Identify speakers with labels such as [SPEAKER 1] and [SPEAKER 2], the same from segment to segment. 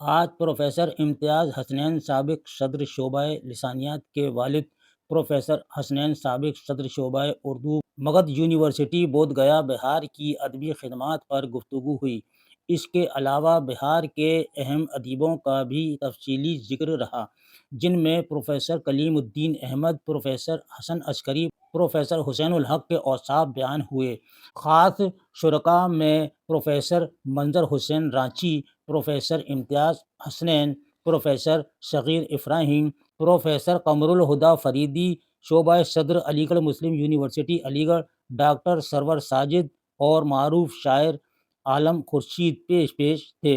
[SPEAKER 1] आज प्रोफेसर इम्तियाज़ हसनैन साबिक़ सदर शोबा लिसानियात के वालिद प्रोफेसर हसनैन साबिक़ सदर शोबा उर्दू मगध यूनिवर्सिटी बोधगया बिहार की अदबी खिदमात पर गुफ्तगू हुई। इसके अलावा बिहार के अहम अदीबों का भी तफसीली ज़िक्र रहा, जिनमें professor Kalimuddin Ahmad, professor Hasan Askari, professor Husainul Haq के औसाफ बयान हुए। ख़ास शुरका में professor Manzar Hussain Ranchi, professor Imtiaz Hasnain, professor Saghir Ibrahim, professor Qamrul Huda Faridi, शोबा सदर Aligarh Muslim University Aligarh, doctor Sarwar Sajid और मारूफ शायर आलम खुर्शीद पेश पेश थे।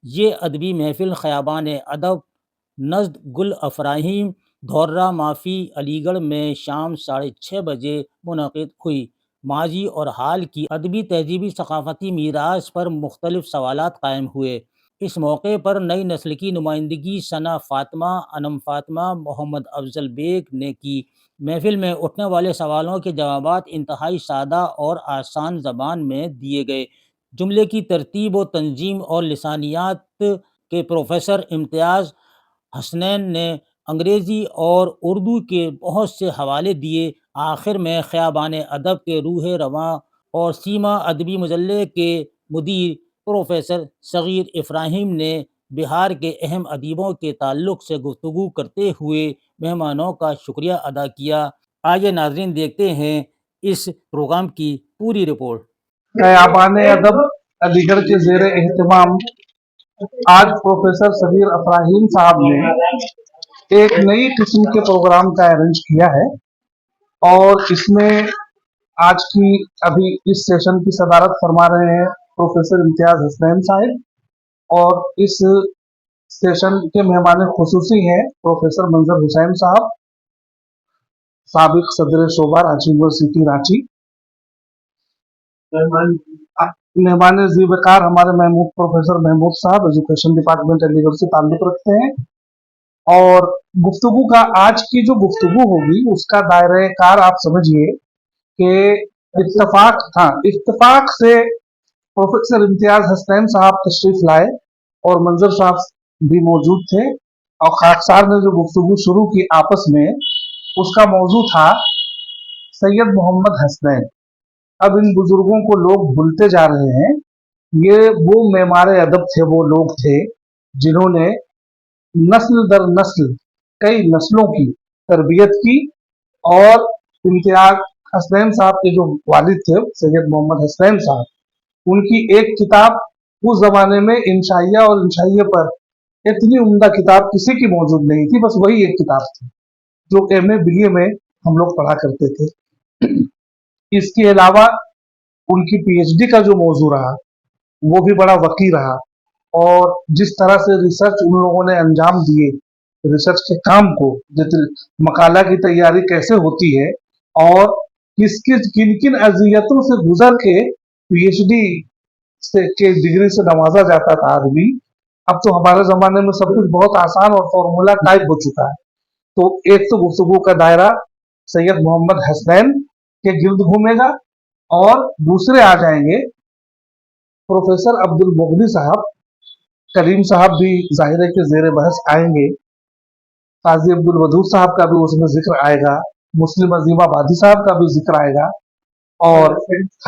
[SPEAKER 1] ये अदबी महफ़िल ख़याबान अदब नज़्द गुल अफ़राहीम धौर्रा माफ़ी अलीगढ़ में शाम 6:30 बजे मुनक़िद हुई। माज़ी और हाल की अदबी तहज़ीबी सक़ाफ़ती मीरास पर मुख्तलिफ़ सवालात कायम हुए। इस मौके पर नई नस्ल की नुमाइंदगी सना फ़ातिमा, अनम फ़ातिमा, मोहम्मद अफ़ज़ल बेग ने की। महफ़िल में उठने वाले सवालों के जवाबात इंतहाई सादा और आसान ज़बान में दिए गए। जुमले की तरतीब व तंज़ीम और लिसानियात के प्रोफेसर इम्तियाज़ हसनैन ने अंग्रेज़ी और उर्दू के बहुत से हवाले दिए। आखिर में ख़याबान अदब के रूह रवां और सीमा अदबी मजल्ले के मुदीर प्रोफेसर सग़ीर इब्राहिम ने बिहार के अहम अदीबों के ताल्लुक़ से गुफ्तगू करते हुए मेहमानों का शुक्रिया अदा किया। आइए नाज़रीन देखते हैं इस प्रोग्राम की पूरी रिपोर्ट।
[SPEAKER 2] क़याबान अदब अलीगढ़ के ज़ेर एहतमाम आज प्रोफेसर सग़ीर इब्राहिम साहब ने एक नई किस्म के प्रोग्राम का अरेंज किया है और इसमें आज की अभी इस सेशन की सदारत फरमा रहे हैं प्रोफेसर इम्तियाज़ हसनैन साहब और इस सेशन के मेहमान खुसूसी हैं प्रोफेसर मंजर हुसैन साहब, साबिक़ सदर शोबा रांची यूनिवर्सिटी रांची। मेहमान ज़ीवकार हमारे महमूद प्रोफेसर महमूद साहब एजुकेशन डिपार्टमेंट अलीगढ़ से ताल्लुक़ रखते हैं और गुफ्तगू का आज की जो गुफ्तगू होगी उसका दायरे कार आप समझिए कि इत्तफाक से प्रोफेसर इम्तियाज़ हसनैन साहब तशरीफ लाए और मंजर साहब भी मौजूद थे और खाकसार ने जो गुफ्तगू शुरू की आपस में उसका मौजू था सैयद मोहम्मद हसनैन। अब इन बुजुर्गों को लोग भूलते जा रहे हैं। ये वो मेमारे अदब थे, वो लोग थे जिन्होंने नस्ल दर नस्ल कई नस्लों की तरबियत की और इम्तियाज हसनैन साहब के जो वालिद थे सैयद मोहम्मद हसनैन साहब, उनकी एक किताब उस जमाने में इंशाइया और इंशाइये पर इतनी उम्दा किताब किसी की मौजूद नहीं थी, बस वही एक किताब थी जो एमए बीए में हम लोग पढ़ा करते थे। इसके अलावा उनकी पीएचडी का जो मौजू रहा वो भी बड़ा वकी रहा और जिस तरह से रिसर्च उन लोगों ने अंजाम दिए, रिसर्च के काम को, मकाला की तैयारी कैसे होती है और किन किन अजियतों से गुजर के पीएचडी से के डिग्री से नवाजा जाता था आदमी। अब तो हमारे जमाने में सब कुछ बहुत आसान और फॉर्मूला टाइप हो चुका है। तो एक तो गुफ्तगू का दायरा सैयद मोहम्मद हसनैन के गिर्द घूमेगा और दूसरे आ जाएंगे प्रोफेसर अब्दुल मुगनी साहब, करीम साहब भी जाहिर है कि ज़ेर बहस आएंगे, काजी अब्दुल वदूद साहब का भी उसमें जिक्र आएगा, मुस्लिम अजीमाबादी साहब का भी जिक्र आएगा और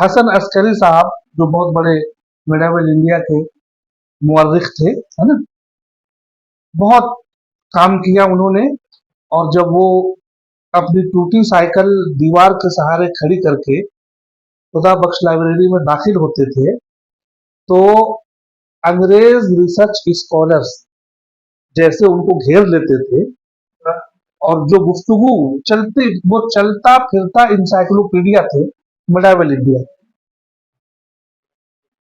[SPEAKER 2] हसन अस्करी साहब जो बहुत बड़े मिडावल इंडिया के मुअर्रिख थे, है ना, बहुत काम किया उन्होंने। और जब वो अपनी टूटी साइकिल दीवार के सहारे खड़ी करके खुदा बख्श लाइब्रेरी में दाखिल होते थे तो अंग्रेज रिसर्च स्कॉलर्स जैसे उनको घेर लेते थे और जो गुफ्तगू वो चलता फिरता इंसाइक्लोपीडिया थे मिडावल इंडिया।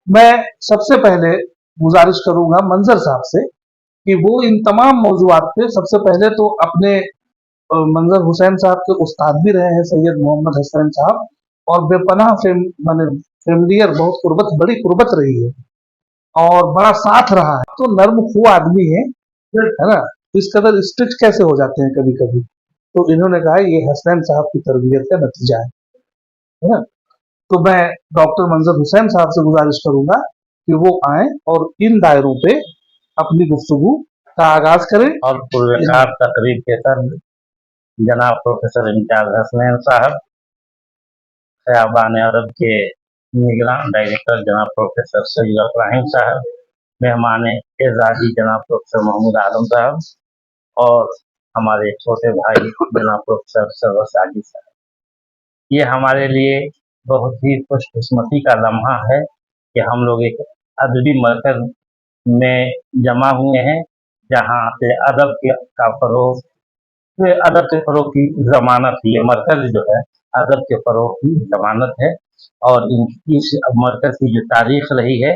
[SPEAKER 2] मैं सबसे पहले गुजारिश करूंगा मंजर साहब से कि वो इन तमाम मौजूआत पे सबसे पहले तो अपने मंजर हुसैन साहब के उस्ताद भी रहे हैं सैयद मोहम्मद हसनैन साहब और बेपनाह फेमिलियर, बहुत कुर्बत, बड़ी कुर्बत रही है और बड़ा साथ रहा है। तो नर्म खू आदमी है ना, इस कदर स्ट्रिक्ट कैसे हो जाते हैं कभी कभी। तो इन्होंने कहा ये हसनैन साहब की तरबियत का नतीजा है ना। तो मैं डॉक्टर मंजर हुसैन साहब से गुजारिश करूंगा कि वो आए और इन दायरों पे अपनी गुफ्तगू का आगाज करें।
[SPEAKER 3] और पुरस्कार तकरीब के सर जनाब प्रोफेसर इम्तियाज हसनैन साहब, ख़याबान अरब के निगरान डायरेक्टर जनाब प्रोफेसर सैयद इब्राहिम साहब, मेहमान एजाज़ी जनाब प्रोफेसर मोहम्मद आलम साहब और हमारे छोटे भाई जनाब प्रोफेसर सरवर साजिद साहब। ये हमारे लिए बहुत ही खुशकिस्मती का लम्हा है कि हम लोग एक अदबी मरकज़ में जमा हुए हैं, जहाँ पे अदब का फ़रोग़, ये अदब के फ़रोग़ की ज़मानत, ये मरकज़ जो है अदब के फ़रोग़ की ज़मानत है। और इस मरकज़ की जो तारीख़ रही है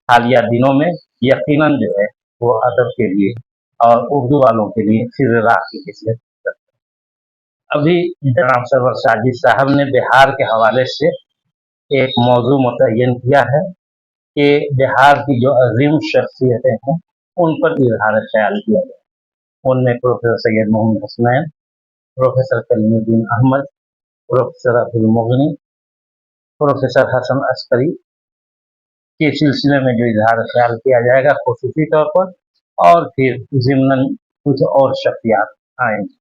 [SPEAKER 3] हालिया दिनों में, यकीनन जो है वो अदब के लिए और उर्दू वालों के लिए सिर राह की हैसियत रखती है। अभी जनाब सरवर साजिद साहब ने बिहार के हवाले से एक मौजू मुतय्यन किया है कि बिहार की जो अजीम शख्सियतें हैं उन पर इजहार ख्याल किया गया। उनमें professor Syed Mohammad Hasnain, professor Kalimuddin Ahmad, professor Abdul मुगनी, प्रोफेसर हसन अस्करी के सिलसिले में जो इजहार ख्याल किया जाएगा खुसूसी तौर पर, और फिर ज़िम्नन कुछ और शख्सियात आएंगी।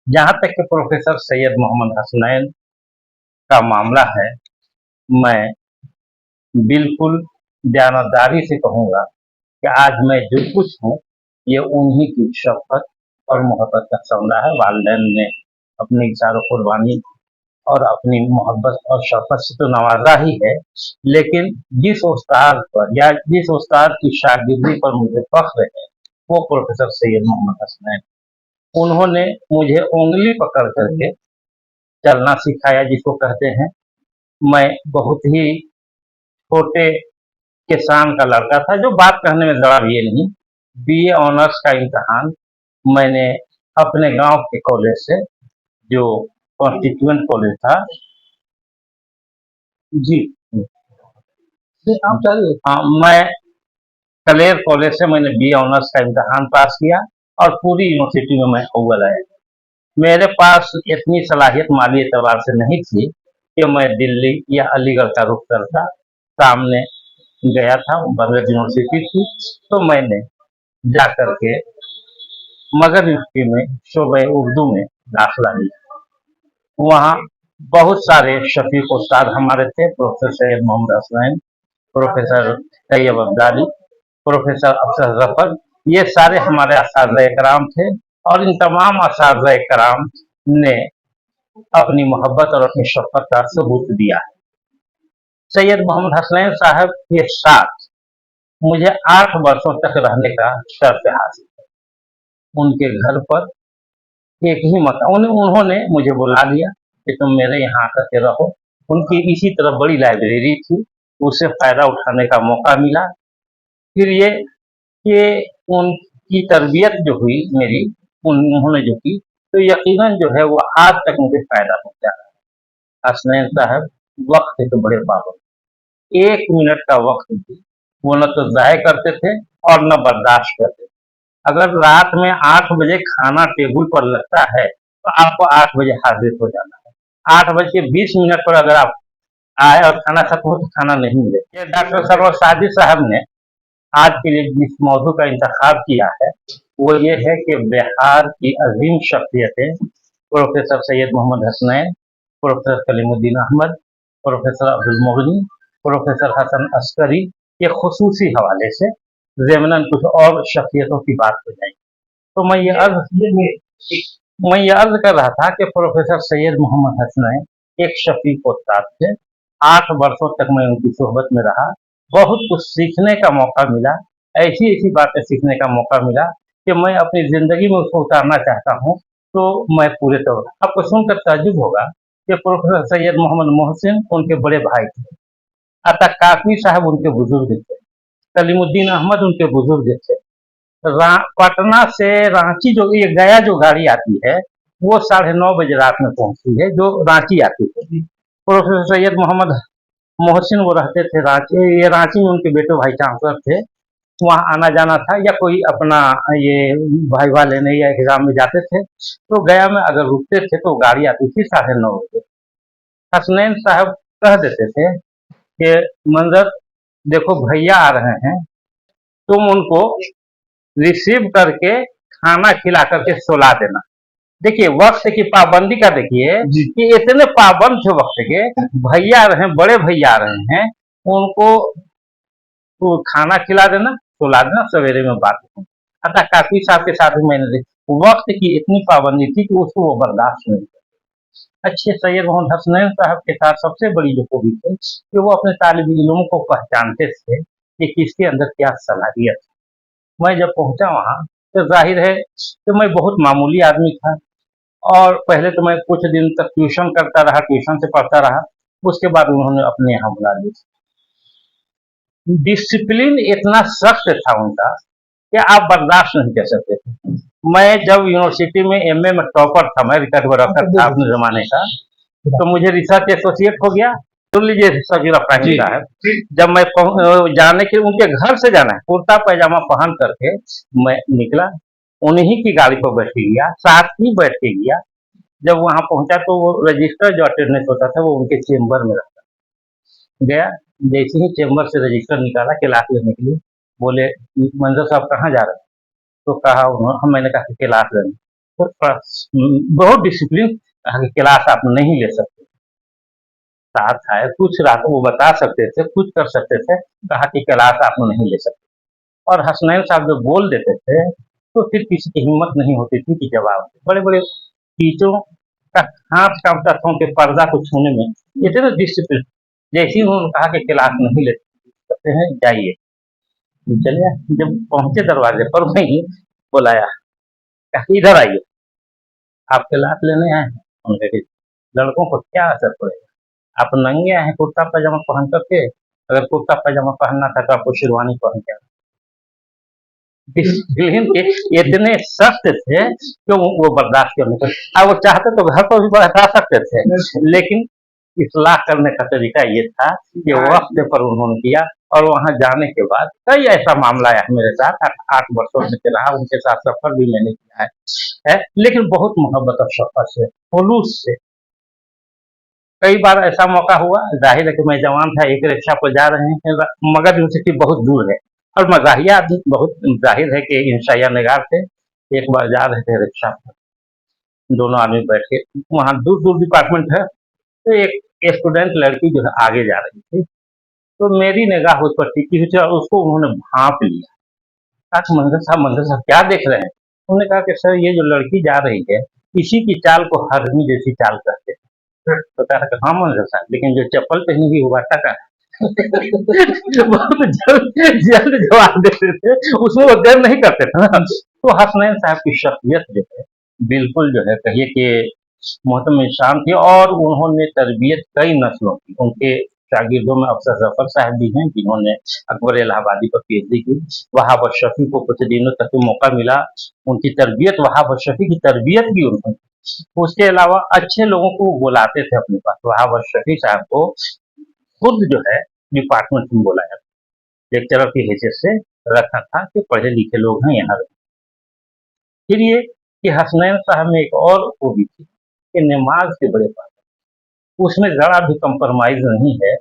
[SPEAKER 3] जहाँ तक कि प्रोफेसर सैयद मोहम्मद हसनैन का मामला है, मैं बिल्कुल दयानतदारी से कहूँगा कि आज मैं जो कुछ हूँ ये उन्हीं की शफ़क़त और मोहब्बत का समला है। वालिदैन ने अपनी इशारो कुर्बानी और अपनी मोहब्बत और शफ़क़त से तो नवाजा ही है, लेकिन जिस उस्ताद पर या जिस उस्ताद की शागिर्दी पर मुझे फ़ख्र है वो प्रोफेसर सैयद मोहम्मद हसनैन। उन्होंने मुझे उंगली पकड़ करके चलना सिखाया, जिसको कहते हैं। मैं बहुत ही छोटे किसान का लड़का था जो बात कहने में ज़रा ये नहीं, बीए ऑनर्स का इम्तहान मैंने अपने गांव के कॉलेज से, जो कॉन्स्टिट्यूएंट कॉलेज था,
[SPEAKER 2] जी आप चाहिए।
[SPEAKER 3] हाँ, मैं कलेर कॉलेज से मैंने बीए ऑनर्स का इम्तहान पास किया और पूरी यूनिवर्सिटी में मैं अव्वल आया। मेरे पास इतनी सलाहियत माली एतबार से नहीं थी कि मैं दिल्ली या अलीगढ़ का रुख करता। सामने गया था, बगैर यूनिवर्सिटी थी, तो मैंने जा करके मगध यूनिवर्सिटी में शोबे उर्दू में दाखिला लिया। वहाँ बहुत सारे शफीक उस्ताद हमारे थे, professor Syed Mohammad Hasnain, professor Tayyab Abdali, professor Afsar Zafar, ये सारे हमारे असातिज़ा कराम थे। और इन तमाम असातिज़ा कराम ने अपनी मोहब्बत और अपनी शफ़क़त का सबूत दिया है। सैयद मोहम्मद हसनैन साहब के साथ मुझे 8 वर्षों तक रहने का शर्फ हासिल है। उनके घर पर एक ही मकान, उन्होंने मुझे बुला लिया कि तुम मेरे यहाँ आकर के रहो। उनकी इसी तरह बड़ी लाइब्रेरी थी, उससे फ़ायदा उठाने का मौका मिला। फिर ये कि उनकी तरबियत जो हुई मेरी, उन्होंने जो की, तो यकीनन जो है वो आज तक मुझे फ़ायदा पहुँचा है। हसनैन साहब वक्त के तो बड़े पाबंद, 1 मिनट का वक्त भी वो न तो ज़ाय करते थे और न बर्दाश्त करते थे। अगर रात में 8 बजे खाना टेबल पर लगता है तो आपको 8 बजे हाजिर हो जाना है। 8:20 पर अगर आप आए और खाना खत्म हो तो खाना नहीं मिले। ये डॉक्टर सरवर साजिद साहब ने आज के लिए जिस मौजू का इंतखाब किया है वो ये है कि बिहार की अजीम शख्सियतें professor Syed Mohammad Hasnain, professor Kalimuddin Ahmad, professor Abdul मुगनी, प्रोफेसर हसन अस्करी के खुसूसी हवाले से ज़िम्नन कुछ और शख्सियतों की बात हो जाएगी। तो मैं ये अर्ज कर रहा था कि प्रोफेसर सैयद मोहम्मद हसनैन एक शफीक उस्ताद थे। 8 वर्षों तक मैं उनकी सोहबत में रहा, बहुत कुछ सीखने का मौका मिला, ऐसी ऐसी बातें सीखने का मौका मिला कि मैं अपनी ज़िंदगी में उसको उतारना चाहता हूँ। तो मैं पूरे तौर आपको सुनकर ताज्जुब होगा कि प्रोफेसर सैयद मोहम्मद मोहसिन उनके बड़े भाई थे, अता काफी साहब उनके बुजुर्ग थे, कलीमुद्दीन अहमद उनके बुजुर्ग थे। पटना से रांची जो ये गया जो गाड़ी आती है वो 9:30 बजे रात में पहुंचती है, जो रांची आती है। प्रोफेसर सैयद मोहम्मद मोहसिन वो रहते थे रांची, ये रांची में उनके बेटे भाई चांसलर थे, वहाँ आना जाना था, या कोई अपना ये भाई लेने या एग्जाम में जाते थे, तो गया में अगर रुकते थे तो गाड़ी आती थी 9:30 बजे। हसनैन साहब कह देते थे कि मंजर देखो भैया आ रहे हैं, तुम उनको रिसीव करके खाना खिला करके सुला देना। देखिए वक्त की पाबंदी का देखिए
[SPEAKER 2] जी
[SPEAKER 3] कि इतने पाबंद थे वक्त के, भैया रहे, बड़े भैया रहे हैं, उनको तो खाना खिला देना, सुला देना, सवेरे में बात हो। अतः काफी साहब के साथ भी मैंने देखा वक्त की इतनी पाबंदी थी कि उसको वो बर्दाश्त नहीं कर। अच्छे सैयद मोहम्मद हसनैन साहब के साथ सबसे बड़ी जो खूबी थी कि वो अपने तालिब इल्मों को पहचानते थे कि किसके अंदर क्या सलाहियत है। मैं जब पहुंचा वहां तो जाहिर है कि मैं बहुत मामूली आदमी था, और पहले तो मैं कुछ दिन तक ट्यूशन करता रहा, ट्यूशन से पढ़ता रहा। उसके बाद उन्होंने अपने यहाँ बुला लिया। डिसिप्लिन इतना सख्त था उनका कि आप बर्दाश्त नहीं कर सकते थे। मैं जब यूनिवर्सिटी में एमए में टॉपर था, मैं रिकट बरकर था अपने जमाने का, तो मुझे रिसर्च एसोसिएट हो गया। सुन लीजिए सजीर अफराही
[SPEAKER 2] जी
[SPEAKER 3] साहब, जब मैं जाने के उनके घर से जाना है, कुर्ता पैजामा पहन करके मैं निकला, उन्हीं की गाड़ी पर बैठ के गया, साथ ही बैठ के गया। जब वहां पहुंचा तो वो रजिस्टर जो अटेंडेंस होता था वो उनके चेम्बर में रखा गया। जैसे ही चेम्बर से रजिस्टर निकाला क्लास लेने के लिए, बोले मंजर साहब कहाँ जा रहे हैं? तो कहा उन्होंने, मैंने कहा कि क्लास लेने। तो बहुत डिसिप्लिन, कहा कि क्लास आप नहीं ले सकते, साथ आए कुछ रात वो बता सकते थे, कुछ कर सकते थे, कहा कि क्लास आप नहीं ले सकते। और हसनैन साहब जो बोल देते थे तो फिर किसी की हिम्मत नहीं होती थी कि जवाब दे। बड़े बड़े टीचरों का हाथ कांपता था उनके पर्दा को छूने में, इतने डिसिप्लिन। जैसे ही उन्होंने कहा कि क्लास नहीं ले सकते हैं, जाइए। चलिए, जब पहुंचे दरवाजे पर वहीं बुलाया, कहा इधर आइए, आप क्लास लेने आए हैं? उन्होंने कहा लड़कों को क्या असर पड़ेगा, आप नंगे आए हैं कुर्ता पैजामा पहन करके, अगर कुर्ता पैजामा पहनना था तो आपको शेरवानी पहन के डिसिप्लिन के इतने सख्त थे कि वो बर्दाश्त करने पर, अब वो चाहते तो घर पर भी बैठा सकते थे, लेकिन इस्लाह करने का तरीका ये था कि वक्त पर उन्होंने किया। और वहां जाने के बाद कई ऐसा मामला है मेरे साथ, 8 वर्षों से रहा, उनके साथ सफर भी मैंने किया है, लेकिन बहुत मोहब्बत और शफकत से, खुलूस से। कई बार ऐसा मौका हुआ, जाहिर है कि मैं जवान था, एक रिक्शा पर जा रहे हैं, मगध यूनिवर्सिटी बहुत दूर है और मजाहिया बहुत, जाहिर है कि इंशाइया निगार थे। एक बार जा रहे थे रिक्शा पर, दोनों आदमी बैठ के, वहाँ दूर दूर डिपार्टमेंट है, तो एक स्टूडेंट लड़की जो है आगे जा रही थी, तो मेरी निगाह उस पर टिकी हुई थी और उसको उन्होंने भांप लिया। कहा कि मंजर साहब क्या देख रहे हैं? उन्होंने कहा कि सर ये जो लड़की जा रही है, इसी की चाल को हरनी जैसी चाल कहते हैं। तो कहा कि हाँ मंजर साहब, लेकिन जो चप्पल पहनी हुई हुआ टका बहुत जल्द जल्द जवाब देते थे, उसमें वो देर नहीं करते थे ना। तो हसनैन साहब की शख्सियत जो है बिल्कुल जो है कहिए कि मोहतरम इंसान थी, और उन्होंने तरबियत कई नस्लों की। उनके शागिर्दों में अफसर जफर साहब भी हैं जिन्होंने अकबर इलाहाबादी पर पीएचडी की। वहाब अशरफी को कुछ दिनों तक मौका मिला, उनकी तरबियत, वहाब अशरफी की तरबियत भी उन्होंने। उसके अलावा अच्छे लोगों को वो बुलाते थे अपने पास। वहाब अशरफी साहब को खुद जो है डिपार्टमेंट में बुलाया, लेक्चरर की हैसियत से रखा था कि पढ़े लिखे लोग हैं यहाँ। फिर ये कि हसनैन साहब में एक और खूबी थी कि नमाज के बड़े पास, उसमें जरा भी कंप्रोमाइज नहीं है।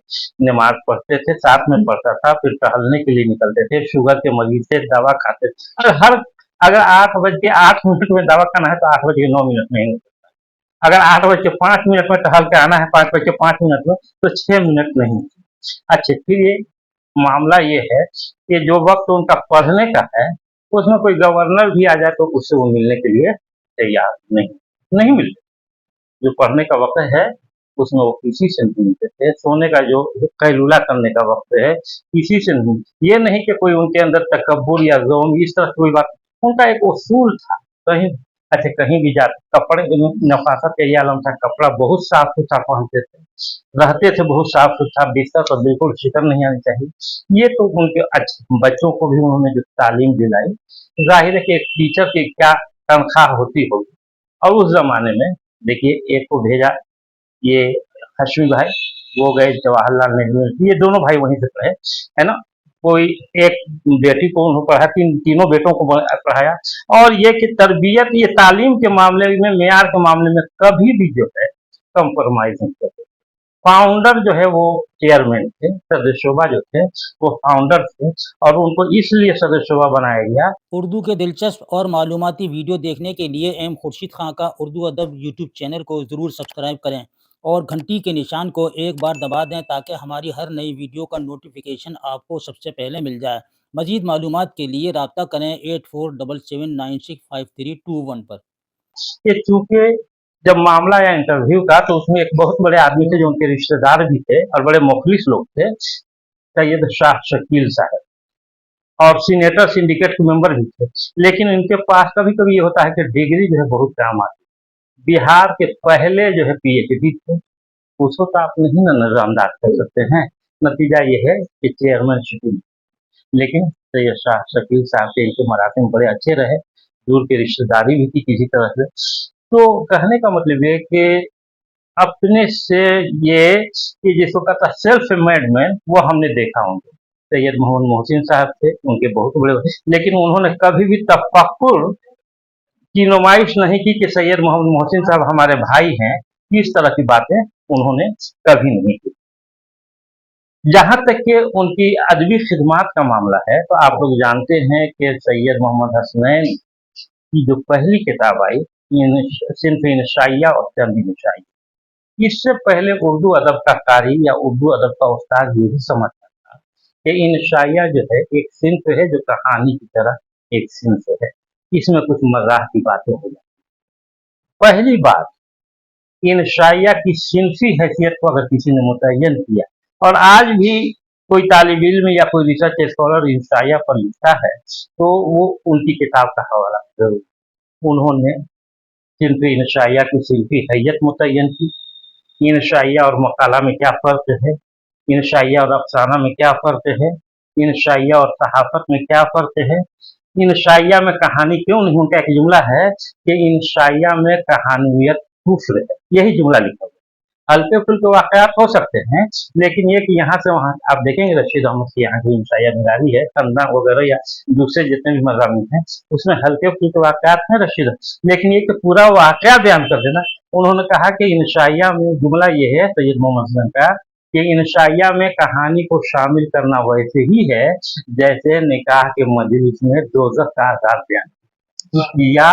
[SPEAKER 3] नमाज पढ़ते थे, साथ में पढ़ता था, फिर टहलने के लिए निकलते थे, शुगर के मरीज थे, दवा खाते थे, और हर, अगर 8 बज के 8 मिनट में दवा खाना है तो 8 बजे 9 मिनट में ही, अगर 8 बज के 5 मिनट में टहल के आना है 5 बज के 5 मिनट में, तो 6 मिनट नहीं। अच्छा, फिर ये मामला ये है कि जो वक्त उनका पढ़ने का है, उसमें कोई गवर्नर भी आ जाए तो उससे वो मिलने के लिए तैयार नहीं नहीं मिलते। जो पढ़ने का वक्त है उसमें वो किसी से नहीं मिलते थे। सोने का जो कैलूला करने का वक्त है, किसी से नहीं। ये नहीं कि कोई उनके अंदर तकब्बुर या ज़ौम इस तरह की कोई बात, उनका एक उसूल था। कहीं, अच्छा कहीं भी जाते, कपड़े, नफासत का ये आलम था, कपड़ा बहुत साफ सुथरा पहनते थे, रहते थे बहुत साफ सुथरा, बिस्तर पर बिल्कुल शिकन नहीं आनी चाहिए। ये तो उनके अच्छे बच्चों को भी उन्होंने जो तालीम दिलाई, जाहिर है कि एक टीचर की क्या तनख्वाह होती होगी। और उस जमाने में देखिए, एक को भेजा ये हशमी भाई, वो गए जवाहरलाल नेहरू, ये दोनों भाई वहीं से पढ़े, है ना। कोई एक बेटी को उन्होंने पढ़ा, तीनों बेटों को पढ़ाया। और ये कि तरबियत, ये तालीम के मामले में, मेयार के मामले में कभी भी जो है कंप्रोमाइज नहीं करते। फाउंडर जो है वो चेयरमैन थे, सदस्य शोभा जो थे वो फाउंडर थे, और उनको इसलिए सदस्य शोभा बनाया गया।
[SPEAKER 1] उर्दू के दिलचस्प और मालूमाती वीडियो देखने के लिए एम खुर्शीद खां का उर्दू अदब यूट्यूब चैनल को ज़रूर सब्सक्राइब करें और घंटी के निशान को एक बार दबा दें ताकि हमारी हर नई वीडियो का नोटिफिकेशन आपको सबसे पहले मिल जाए। मज़ीद मालूमात के लिए रब्ता करें 8477965321 पर।
[SPEAKER 3] कि चूंकि जब मामला आया इंटरव्यू का तो उसमें एक बहुत बड़े आदमी थे जो उनके रिश्तेदार भी थे और बड़े मुखलिस लोग थे, सैयद शाह शकील साहब, और सीनेटर सिंडिकेट के मेंबर भी थे। लेकिन इनके पास कभी कभी ये होता है कि डिग्री जो है बहुत काम आती है। बिहार के पहले जो है पीएचडी थे, उसको तो आप नहीं ना नजरअंदाज कर सकते हैं। नतीजा ये है कि चेयरमैन शिपिंग, लेकिन सैयद शाह शकील साहब के इनके मराठे बड़े अच्छे रहे, दूर की रिश्तेदारी भी थी किसी तरह से। तो कहने का मतलब ये कि अपने से ये कि जिसको कहता है सेल्फ मेड मैन, वो हमने देखा होंगे। सैयद मोहम्मद मोहसिन साहब थे, उनके बहुत बड़े, लेकिन उन्होंने कभी भी तफक्कुर की नुमाइश नहीं की कि सैयद मोहम्मद मोहसिन साहब हमारे भाई हैं। इस तरह की बातें उन्होंने कभी नहीं की। जहाँ तक कि उनकी अदबी खिदमात का मामला है तो आप लोग जानते हैं कि सैयद मोहम्मद हसनैन की जो पहली किताब आई सिन्फ इंशाइया और चंद इंशाइया, इससे पहले उर्दू अदब का कारी या उर्दू अदब का उस्ताद ये भी समझता था कि इंशाइया जो है एक सिन्फ है जो कहानी की तरह एक सिन्फ है, इसमें कुछ मजाक की बातें हो जाती। पहली बात, इंशाइया की सिंफी हैसियत को अगर किसी ने मुतय्यन किया, और आज भी कोई तालिब इल्म या कोई रिसर्च स्कॉलर इंशाइया पर लिखता है तो वो उनकी किताब का हवाला जरूर। उन्होंने सिन्फ इंशाइया की सिंफी हैयत मुतय्यन की, इंशाइया और मकाला में क्या फ़र्क है, इंशाइया और अफसाना में क्या फ़र्क है, इंशाइया और सहाफ़त में क्या फ़र्क है, इंशाइया में कहानी क्यों नहीं। उनका एक जुमला है कि इंशाइया में कहानियत कुफ्र है, यही जुमला लिखा हुआ है। हल्के फुल्के वाक़यात हो सकते हैं, लेकिन ये कि यहाँ से वहाँ आप देखेंगे रशीद अहमद की यहाँ की इंशाइया निगारी है, खंदा वगैरह या दूसरे जितने भी मज़ामीन हैं उसमें हल्के फुल्के वाक़यात हैं रशीद, लेकिन ये कि पूरा वाक़या बयान कर देना। उन्होंने कहा कि इंशाइया में जुमला ये है सैयद मोहम्मद हसन का कि इंशाइया में कहानी को शामिल करना वैसे ही है जैसे निकाह के मजलिस में दोज़ख का आज़ाब बयान या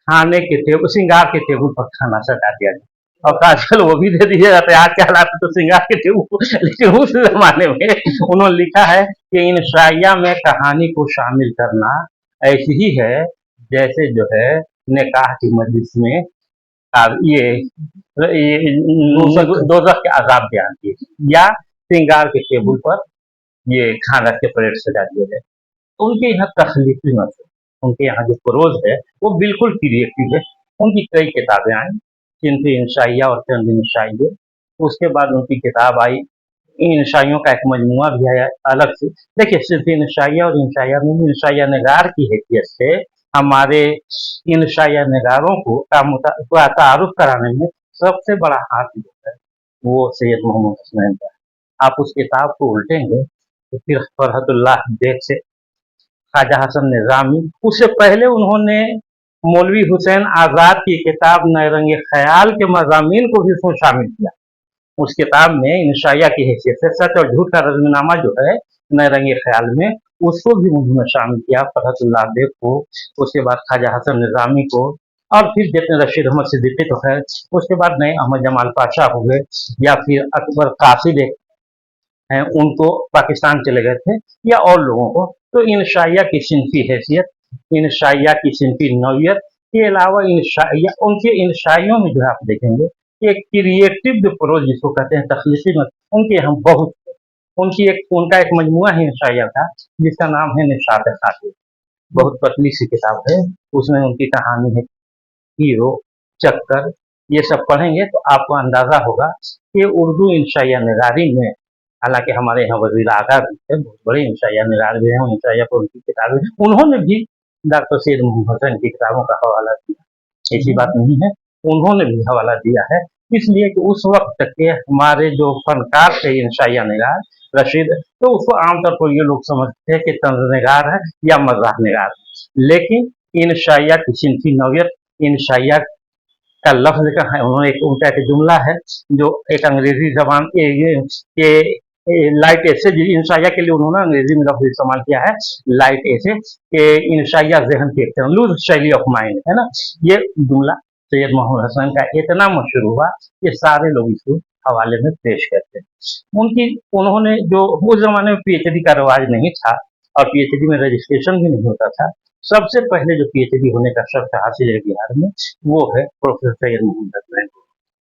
[SPEAKER 3] खाने के टेबल श्रृंगार के टेबल पर खाना सजा दिया जाए, और आजकल वो भी दे दिया जाता है। आज के हालात में तो श्रृंगार के टेबल, लेकिन उस जमाने में उन्होंने लिखा है कि इंशाइया में कहानी को शामिल करना ऐसी ही है जैसे जो है निकाह की मजलिस में ये दोज़ख के आज़ाब बयान किए या श्रृंगार के टेबल पर ये खाना के प्लेट सजा दिए गए। उनके यहाँ तख्लीकी मत, उनके यहाँ जो प्रोज है वो बिल्कुल क्रिएटिव है। उनकी कई किताबें आई, सिन्फ इंशाइया और चंद इंशाइया। उसके बाद उनकी किताब आई, इन इंशाइयों का एक मजमुआ भी आया अलग से। देखिए सिर्फ इंशाइया और इंशाइया में इंशाइया निगार की हैसियत से हमारे इंशाइया निगारों को तारुफ कराने में सबसे बड़ा हाथ जो है वो सैयद मोहम्मद हसनैन का है। आप उस किताब को उल्टेंगे तो फिर फरहतुल्लाह बेग से ख्वाजा हसन निज़ामी, उससे पहले उन्होंने मौलवी हुसैन आज़ाद की किताब नैरंग ख्याल के मज़ामीन को भी उसमें शामिल किया। उस किताब में इंशाइया की हैसियत से सच और झूठ का रज़्मनामा जो है नैरंग ख्याल में, उसको भी उन्होंने शामिल किया, फरहतुल्लाह बेग को, उसके बाद ख्वाजा हसन निज़ामी को, और फिर जितने रशीद अहमद सिद्दीकी तो खैर, उसके बाद नए अहमद जमाल पाशा हो गए, या फिर अकबर कासिद हैं उनको पाकिस्तान चले गए थे, या और लोगों को। तो इंशाइया की सिनफी हैसियत, इंशाइया की सिनफी नौयत के अलावा इंशाइया, उनके इंशाइयों में जो है आप देखेंगे कि एक क्रिएटिव जो प्रोज जिसको कहते हैं तख्लीकी मत, उनके यहाँ बहुत उनका एक मजमुआ है इंशाइया का जिसका नाम है निशात खातिर। बहुत पतली सी किताब है, उसमें उनकी कहानी है, हीरो, चक्कर, ये सब पढ़ेंगे तो आपको अंदाजा होगा कि उर्दू इंशाइया निगारी में, हालांकि हमारे यहाँ वजीर आगा भी है, बहुत बड़े इंशाइया निगार भी हैं, इंशाइया पर उनकी किताबें, उन्होंने भी डॉक्टर सैयद मोहम्मद हसन की किताबों का हवाला दिया, ऐसी बात नहीं है, उन्होंने भी हवाला दिया है। इसलिए कि उस वक्त के हमारे जो फनकार थे इंशाइया निगार रशीद, तो उसको आमतौर पर ये लोग समझते हैं कि तंज निगार है या मज़ाह निगार है, लेकिन इंशाइया की सिनफी नौयत, इंशाइया का लफ्ज का है, उन्होंने एक उनका एक जुमला है जो एक अंग्रेजी जबान के लाइट एसे इंशाया के लिए उन्होंने अंग्रेजी में लफ्ज इस्तेमाल किया है, लाइट एसे के इंशाया जहन के लूज शैली ऑफ माइंड, है ना। ये जुमला सैयद मोहम्मद हसन का इतना मशहूर हुआ कि सारे लोग इसको हवाले में पेश करते हैं। उनकी उन्होंने जो उस जमाने में पीएचडी का रिवाज नहीं था और पीएचडी में रजिस्ट्रेशन भी नहीं होता था, सबसे पहले जो पीएचडी होने का शर्त हासिल है बिहार में वो है प्रोफेसर सैयद मोहम्मद हसनैन।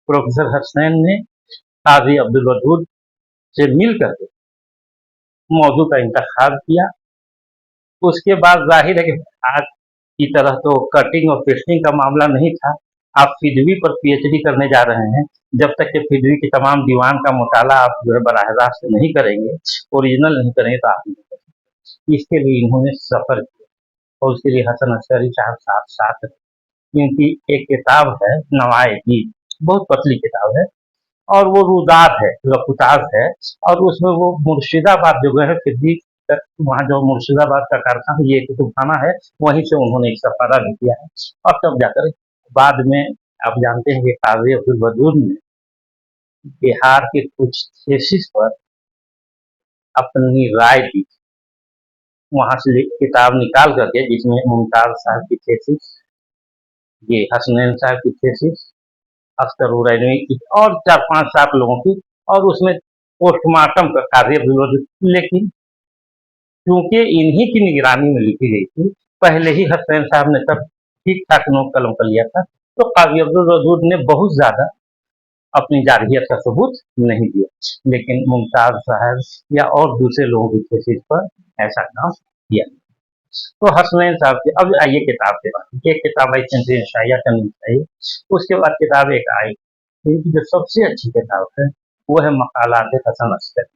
[SPEAKER 3] प्रोफेसर हसनैन ने काजी अब्दुल वदूद से मिल करके मौजू का इंतखाब किया। उसके बाद जाहिर है कि आज की तरह तो कटिंग और पेस्टिंग का मामला नहीं था। आप फिदवी पर पीएचडी करने जा रहे हैं, जब तक कि फिदवी की तमाम दीवान का मुताला आप जो है बराह रास्त नहीं करेंगे, ओरिजिनल नहीं करेंगे तो आप नहीं कर सकते। इसके लिए इन्होंने सफ़र किया और उसके लिए हसन अस्करी साहब साथ साथ रहे। इनकी एक किताब है नवाए गीत, बहुत पतली किताब है और वो रुदात है, लकुताज है, और उसमें वो मुर्शिदाबाद जो है फिदवी वहाँ जो मुर्शिदाबाद का कारखाना ये कुतुबखाना है, वहीं से उन्होंने एक सफारा भी किया है। और तब जाकर बाद में आप जानते हैं कि काजी अब्दुल वदूद ने बिहार के कुछ थीसिस पर अपनी राय दी, वहां से किताब निकाल करके, जिसमें मुमताज साहब की थीसिस, ये हसनैन साहब की थीसिस, अख्तर उरैनी की और 4-5-7 लोगों की, और उसमें पोस्टमार्टम का काजी अब्दुल वदूद, लेकिन क्योंकि इन्हीं की निगरानी में लिखी गई थी, पहले ही हसनैन साहब ने सब ठीक ठाक नोट कलम कर लिया था, तो काजी अब्दुल वदूद ने बहुत ज्यादा अपनी जारहियत का सबूत नहीं दिया, लेकिन मुमताज साहब या और दूसरे लोगों की थीसिस पर ऐसा काम किया। तो हसनैन साहब की अब आइए किताब के बाद, एक किताब आई सेंट्री शाया करनी चाहिए, उसके बाद किताब एक आई, इनकी जो सबसे अच्छी किताब है वो है मकालात हसन अस्करी।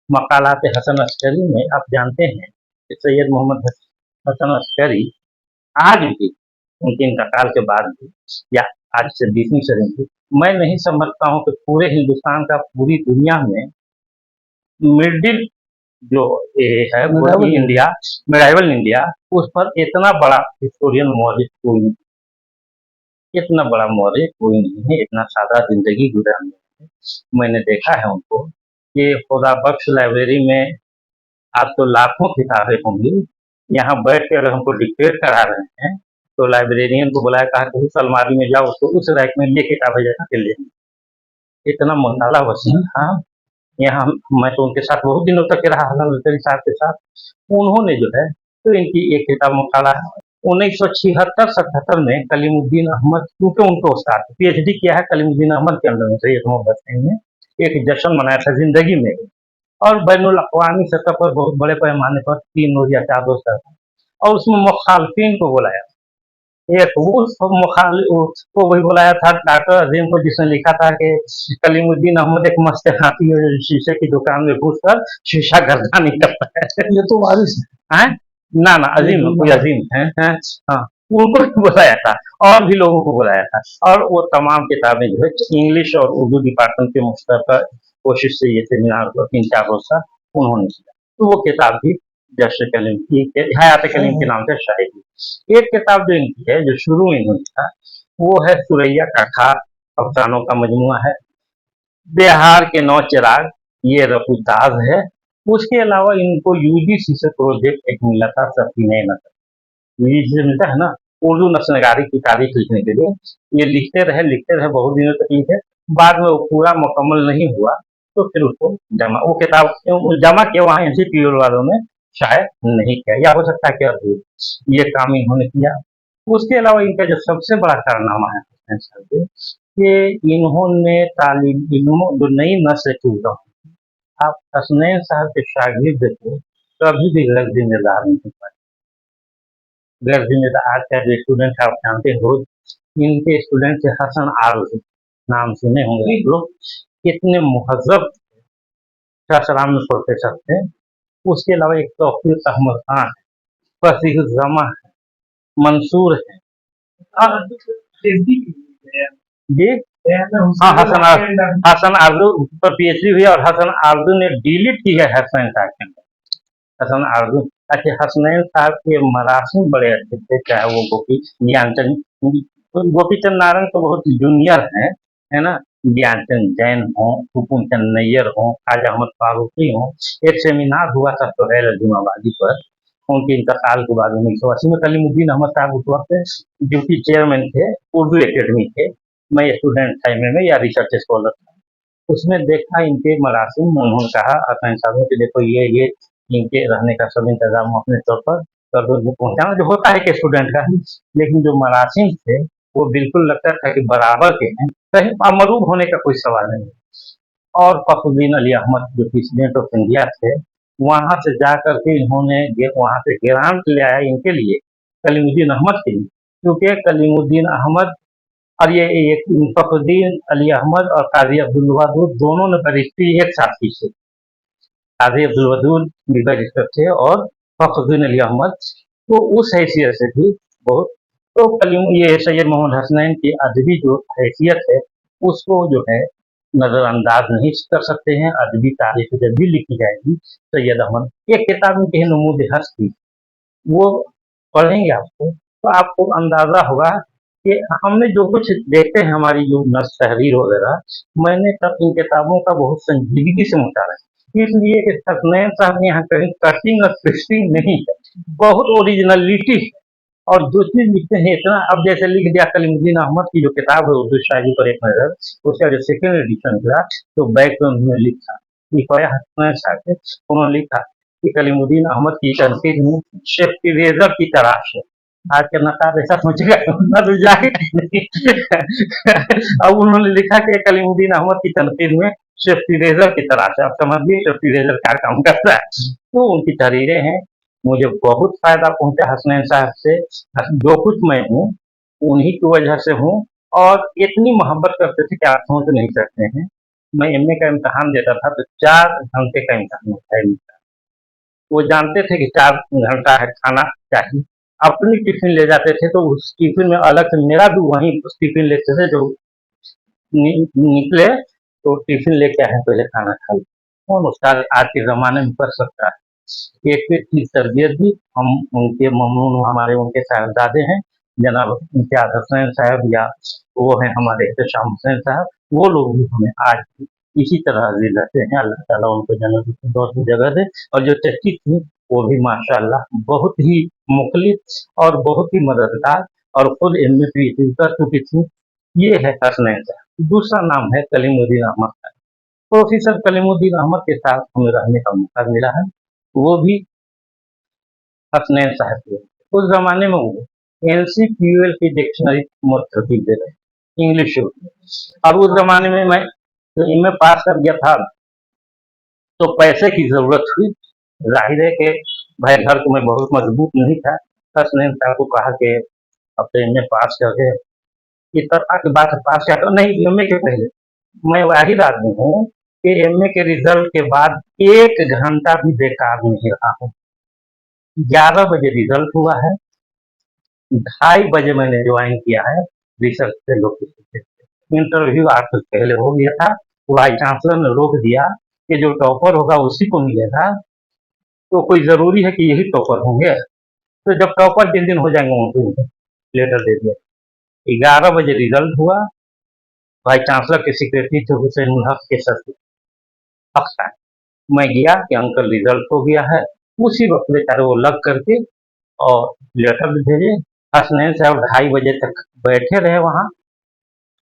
[SPEAKER 3] मकालात हसन अस्करी में आप जानते हैं कि सैयद मोहम्मद हसन अस्करी आज भी, उनके इंतकाल के बाद भी, या आज से 20वीं सदी में, मैं नहीं समझता हूँ कि पूरे हिंदुस्तान का, पूरी दुनिया में मिडिल जो ये है वो इंडिया, मिडाइवल इंडिया, उस पर इतना बड़ा हिस्टोरियन मौलिक कोई नहीं, इतना बड़ा मौलिक कोई नहीं है, इतना सादा जिंदगी गुजरा है। मैंने देखा है उनको कि खुदा बख्श लाइब्रेरी में आज तो लाखों किताबें होंगी, यहाँ बैठ के अगर हमको डिक्टेट करा रहे हैं तो लाइब्रेरियन को बुलाया, कहा कि उस अलमारी में जाओ, तो उस रैक में ये किताबें जगह के लिए, इतना मुताला वसीम था यहाँ। मैं तो उनके साथ बहुत दिनों तक रहा हसन अस्करी साहब के साथ। उन्होंने जो है तो इनकी एक किताब मुताला है 1976-77 में कलीमुद्दीन अहमद, क्योंकि उनको उस्ताद पीएचडी किया है कलीमुद्दीन अहमद के अंदर में, सैयद मोहम्मद हसनैन ने एक जश्न मनाया था जिंदगी में, और बैनुल अक़वामी सतह पर बहुत बड़े पैमाने पर 3 रोज या 4 रोज का था, और उसमें मुखालफिन को बुलाया। एक वो वही बुलाया था डॉक्टर अजीम को, जिसने लिखा था कि कलीमुद्दीन अहमद एक मस्त हाथी है, शीशे की दुकान में घुसकर शीशा गर्दानी करता है।
[SPEAKER 2] ये तो वारिस
[SPEAKER 3] है ना, अजीम कोई अजीम है, हाँ, उनको भी बुलाया था और भी लोगों को बुलाया था, और वो तमाम किताबें जो है इंग्लिश और उर्दू डिपार्टमेंट के मुश्तरका कोशिश से ये सेमिनार को 3-4 रोज का उन्होंने किया। तो वो किताब भी जश्न कलीम की, हयात कलीम के नाम से शाये थी। एक किताब जो इनकी है, जो शुरू में इन्होंने था, वो है सुरैया का खार, अफसानों का मजमुआ है, बिहार के 9 चिराग, ये रफूताज है। उसके अलावा इनको यूजीसी से प्रोजेक्ट एक मिला था, सफीने नसर, यूजीसी से मिलता है ना, उर्दू नस्लगारी की तारीख लिखने के लिए। ये लिखते रहे बहुत दिनों तक लिखे, बाद में वो पूरा मुकम्मल नहीं हुआ, तो फिर उसको जमा, वो किताब जमा किया वहाँ एनसीपीओ वालों ने शायद नहीं किया, या हो सकता है कि अभी ये काम इन्होंने किया। उसके अलावा इनका जो सबसे बड़ा कारनामा है कि इन्होंने तालिब इल्मों जो नई नस्ल की, आप हसनैन साहब के शागिर्द को कभी भी गैर जिम्मेदार नहीं पाए। गैर जिम्मेदार आज का जो स्टूडेंट आप जानते हो, इनके स्टूडेंट से हसन आर्ज, नाम सुने होंगे लोग, कितने मुहज्जब सलाम में प्रोफेसर थे। उसके अलावा एक तौफीक अहमद खान है, फसीह जमा है, मंसूर है, जी हाँ, हसन आर्जू पर पीएचडी हुई, और हसन आर्जू ने डिलीट की है हसनैन साहब के अंदर, हसन आर्जू। अच्छा, हसनैन साहब के मरासिम बड़े अच्छे थे, चाहे वो गोपी ज्ञानचंद तो गोपीचंद नारंग तो बहुत जूनियर हैं, है ना। ज्ञानचंद जैन हो, हुकुम चंद नैयर हो, ख्वाजा अहमद फारूकी हो। एक सेमिनार हुआ था सुहैल अजीमाबादी पर, उनके इंतकाल के बाद 1980 में कलीमुद्दीन अहमद साहब उस वक्त ड्यूटी चेयरमैन थे, उर्दू एकेडमी के। मैं स्टूडेंट था में या रिसर्च स्कॉलर था। उसमें देखा इनके मरासिम, उन्होंने कहा हसन साहब ने कि देखो ये इनके रहने का सब इंतजाम अपने तौर पर कर दो, इनको पहुंचाना जो होता है कि स्टूडेंट का। लेकिन जो मरासिम थे वो बिल्कुल लगता था कि बराबर के हैं, कहीं अमरूब होने का कोई सवाल नहीं। और फखरुद्दीन अली अहमद जो प्रेसिडेंट ऑफ इंडिया थे, वहां से जा करके इन्होंने वहां से ग्रांट ले आया इनके लिए, कलीमुद्दीन अहमद के लिए, क्योंकि कलीमुद्दीन अहमद और ये फखरुद्दीन अली अहमद और काजी अब्दुल वदूद दोनों ने बैरिस्ट्री एक साथ की थी। काजी अब्दुल वदूद भी बैरिस्टर थे और फखरुद्दीन अली अहमद तो उस हैसियत से भी बहुत। तो ये सैयद मोहम्मद हसनैन की अदबी जो हैसियत है उसको जो है नजरअंदाज नहीं कर सकते हैं। अदबी तारीख जब भी लिखी जाएगी सैयद अहमद, एक किताब में कहीं नमूद हस्त थी, वो पढ़ेंगे आपको तो आपको अंदाजा होगा कि हमने जो कुछ देखते हैं हमारी जो नस तहरीर वगैरह, मैंने तब इन किताबों का बहुत संजीदगी से मुताला किया। इसलिए कि हसनैन साहब ने यहाँ कहीं कटिंग और पेस्टिंग नहीं है, बहुत ओरिजिनलिटी है। और जो चीज लिखते हैं इतना, अब जैसे लिख दिया कलीमुद्दीन अहमद की जो किताब है उर्दू शायरी पर एक नजर, उसका जो सेकेंड एडिशन था तो बैक में उन्होंने लिखा हसनैन साहब थे, उन्होंने लिखा कि कलीमुद्दीन अहमद की तनकीद में सेफ्टी रेजर की तलाश है। आज का नकाब ऐसा सोचेगा तो जाहिर नहीं। अब उन्होंने लिखा कि कलीमुद्दीन अहमद की तनकीद में सेफ्टी रेजर की तलाश है। अब समझिए सेफ्टी रेजर क्या काम करता है। तो उनकी तहरीरें हैं, मुझे बहुत फायदा पहुंचा हसनैन साहब से। जो कुछ मैं हूँ उन्हीं की वजह से हूँ, और इतनी मोहब्बत करते थे कि आप सोच नहीं सकते हैं। मैं एमए का इम्तहान देता था तो 4 घंटे का इम्तहान होता है। वो जानते थे कि 4 घंटा है, खाना चाहिए। अपनी टिफिन ले जाते थे तो उस टिफिन में अलग से मेरा भी वहीं उस टिफिन लेते थे। जो निकले तो टिफिन लेके आए, पहले खाना खा लो। कौन उसका आज के जमाने में कर सकता है। एक की तरबियत भी हम उनके ममनून, हमारे उनके साहबजादे हैं जनाब इम्तियाज हसनैन साहब, या वो हैं हमारे एहतशाम हुसैन साहब, वो लोग भी हमें आज भी इसी तरह अजीज रहते हैं। अल्लाह ताला उनको जन्नत फिरदौस में जगह दे। और जो चची थी वो भी माशाअल्लाह बहुत ही मुखलिस और बहुत ही मददगार, और खुद एमए पीएचडी कर चुकी थी। ये है हसनैन साहब। दूसरा नाम है कलीमुद्दीन अहमद साहब। प्रोफेसर कलीमुद्दीन अहमद के साथ हमें रहने का मौका मिला है, वो भी हसनैन साहब के। उस जमाने में वो एनसीक्यूएल की डिक्शनरी मुस्तफीद दे रहे इंग्लिश में। और उस जमाने में मैं एमए पास कर गया था तो पैसे की जरूरत हुई। जाहिर है कि भाई घर तो मैं बहुत मजबूत नहीं था। हसनैन साहब को कहा कि अब तो एमए पास कर गए, इस तरह की बात पास क्या कर नहीं, एमए के पहले मैं वाहिद आदमी हूँ कि एमए के रिजल्ट के बाद 1 घंटा भी बेकार नहीं रहा हूँ। 11 बजे रिजल्ट हुआ है, 2:30 बजे मैंने ज्वाइन किया है रिसर्च फेलो के। इंटरव्यू 8 दिन पहले हो गया था, वाइस चांसलर ने रोक दिया कि जो टॉपर होगा उसी को मिलेगा, तो कोई जरूरी है कि यही टॉपर होंगे। तो जब टॉपर जिन दिन हो जाएंगे उनको लेटर दे दिया। 11 बजे रिजल्ट हुआ, वाइस चांसलर के सेक्रेटरी थे हुसैन उल हक के सर अक्सर। मैं गया कि अंकल रिजल्ट हो गया है, उसी वक्त बेचारे वो लग करके और लेटर भी भेजे। हसनैन साहब 2:30 बजे तक बैठे रहे वहाँ,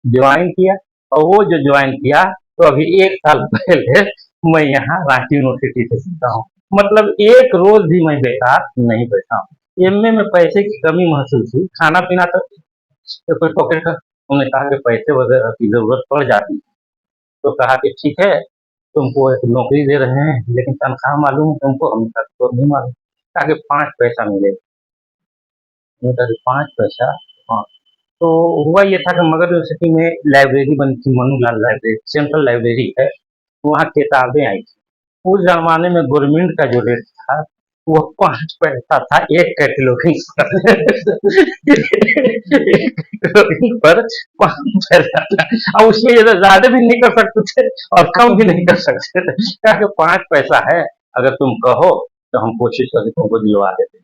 [SPEAKER 3] ज्वाइन किया। और वो जो ज्वाइन किया तो अभी 1 साल पहले मैं यहाँ रांची यूनिवर्सिटी से सीखा हूँ। मतलब एक रोज भी मैं बेकार नहीं बैठा हूँ। एमए में पैसे की कमी महसूस हुई, खाना पीना तो कोई पॉकेट का, उन्होंने कहा कि पैसे वगैरह की जरूरत पड़ जाती है। तो कहा कि ठीक है, तुमको एक नौकरी दे रहे हैं लेकिन तनख्वाह मालूम है तुमको, हम तो नहीं मालूम। ताकि 5 पैसा मिले, 5 पैसा। हाँ, तो हुआ ये था कि मगध यूनिवर्सिटी में लाइब्रेरी बनी थी, मनुलाल लाइब्रेरी, सेंट्रल लाइब्रेरी है, वहाँ किताबें आई थी। उस जमाने में गवर्नमेंट का जो रेट था वो 5 पैसा था एक कैटलॉगिंग पर। एक कैटलॉगिंग पर 5 पैसा था। अब उसमें ये ज्यादा भी नहीं कर सकते थे और कम भी नहीं कर सकते थे, क्या 5 पैसा है, अगर तुम कहो तो हम कोशिश करके तुमको दिलवा देते।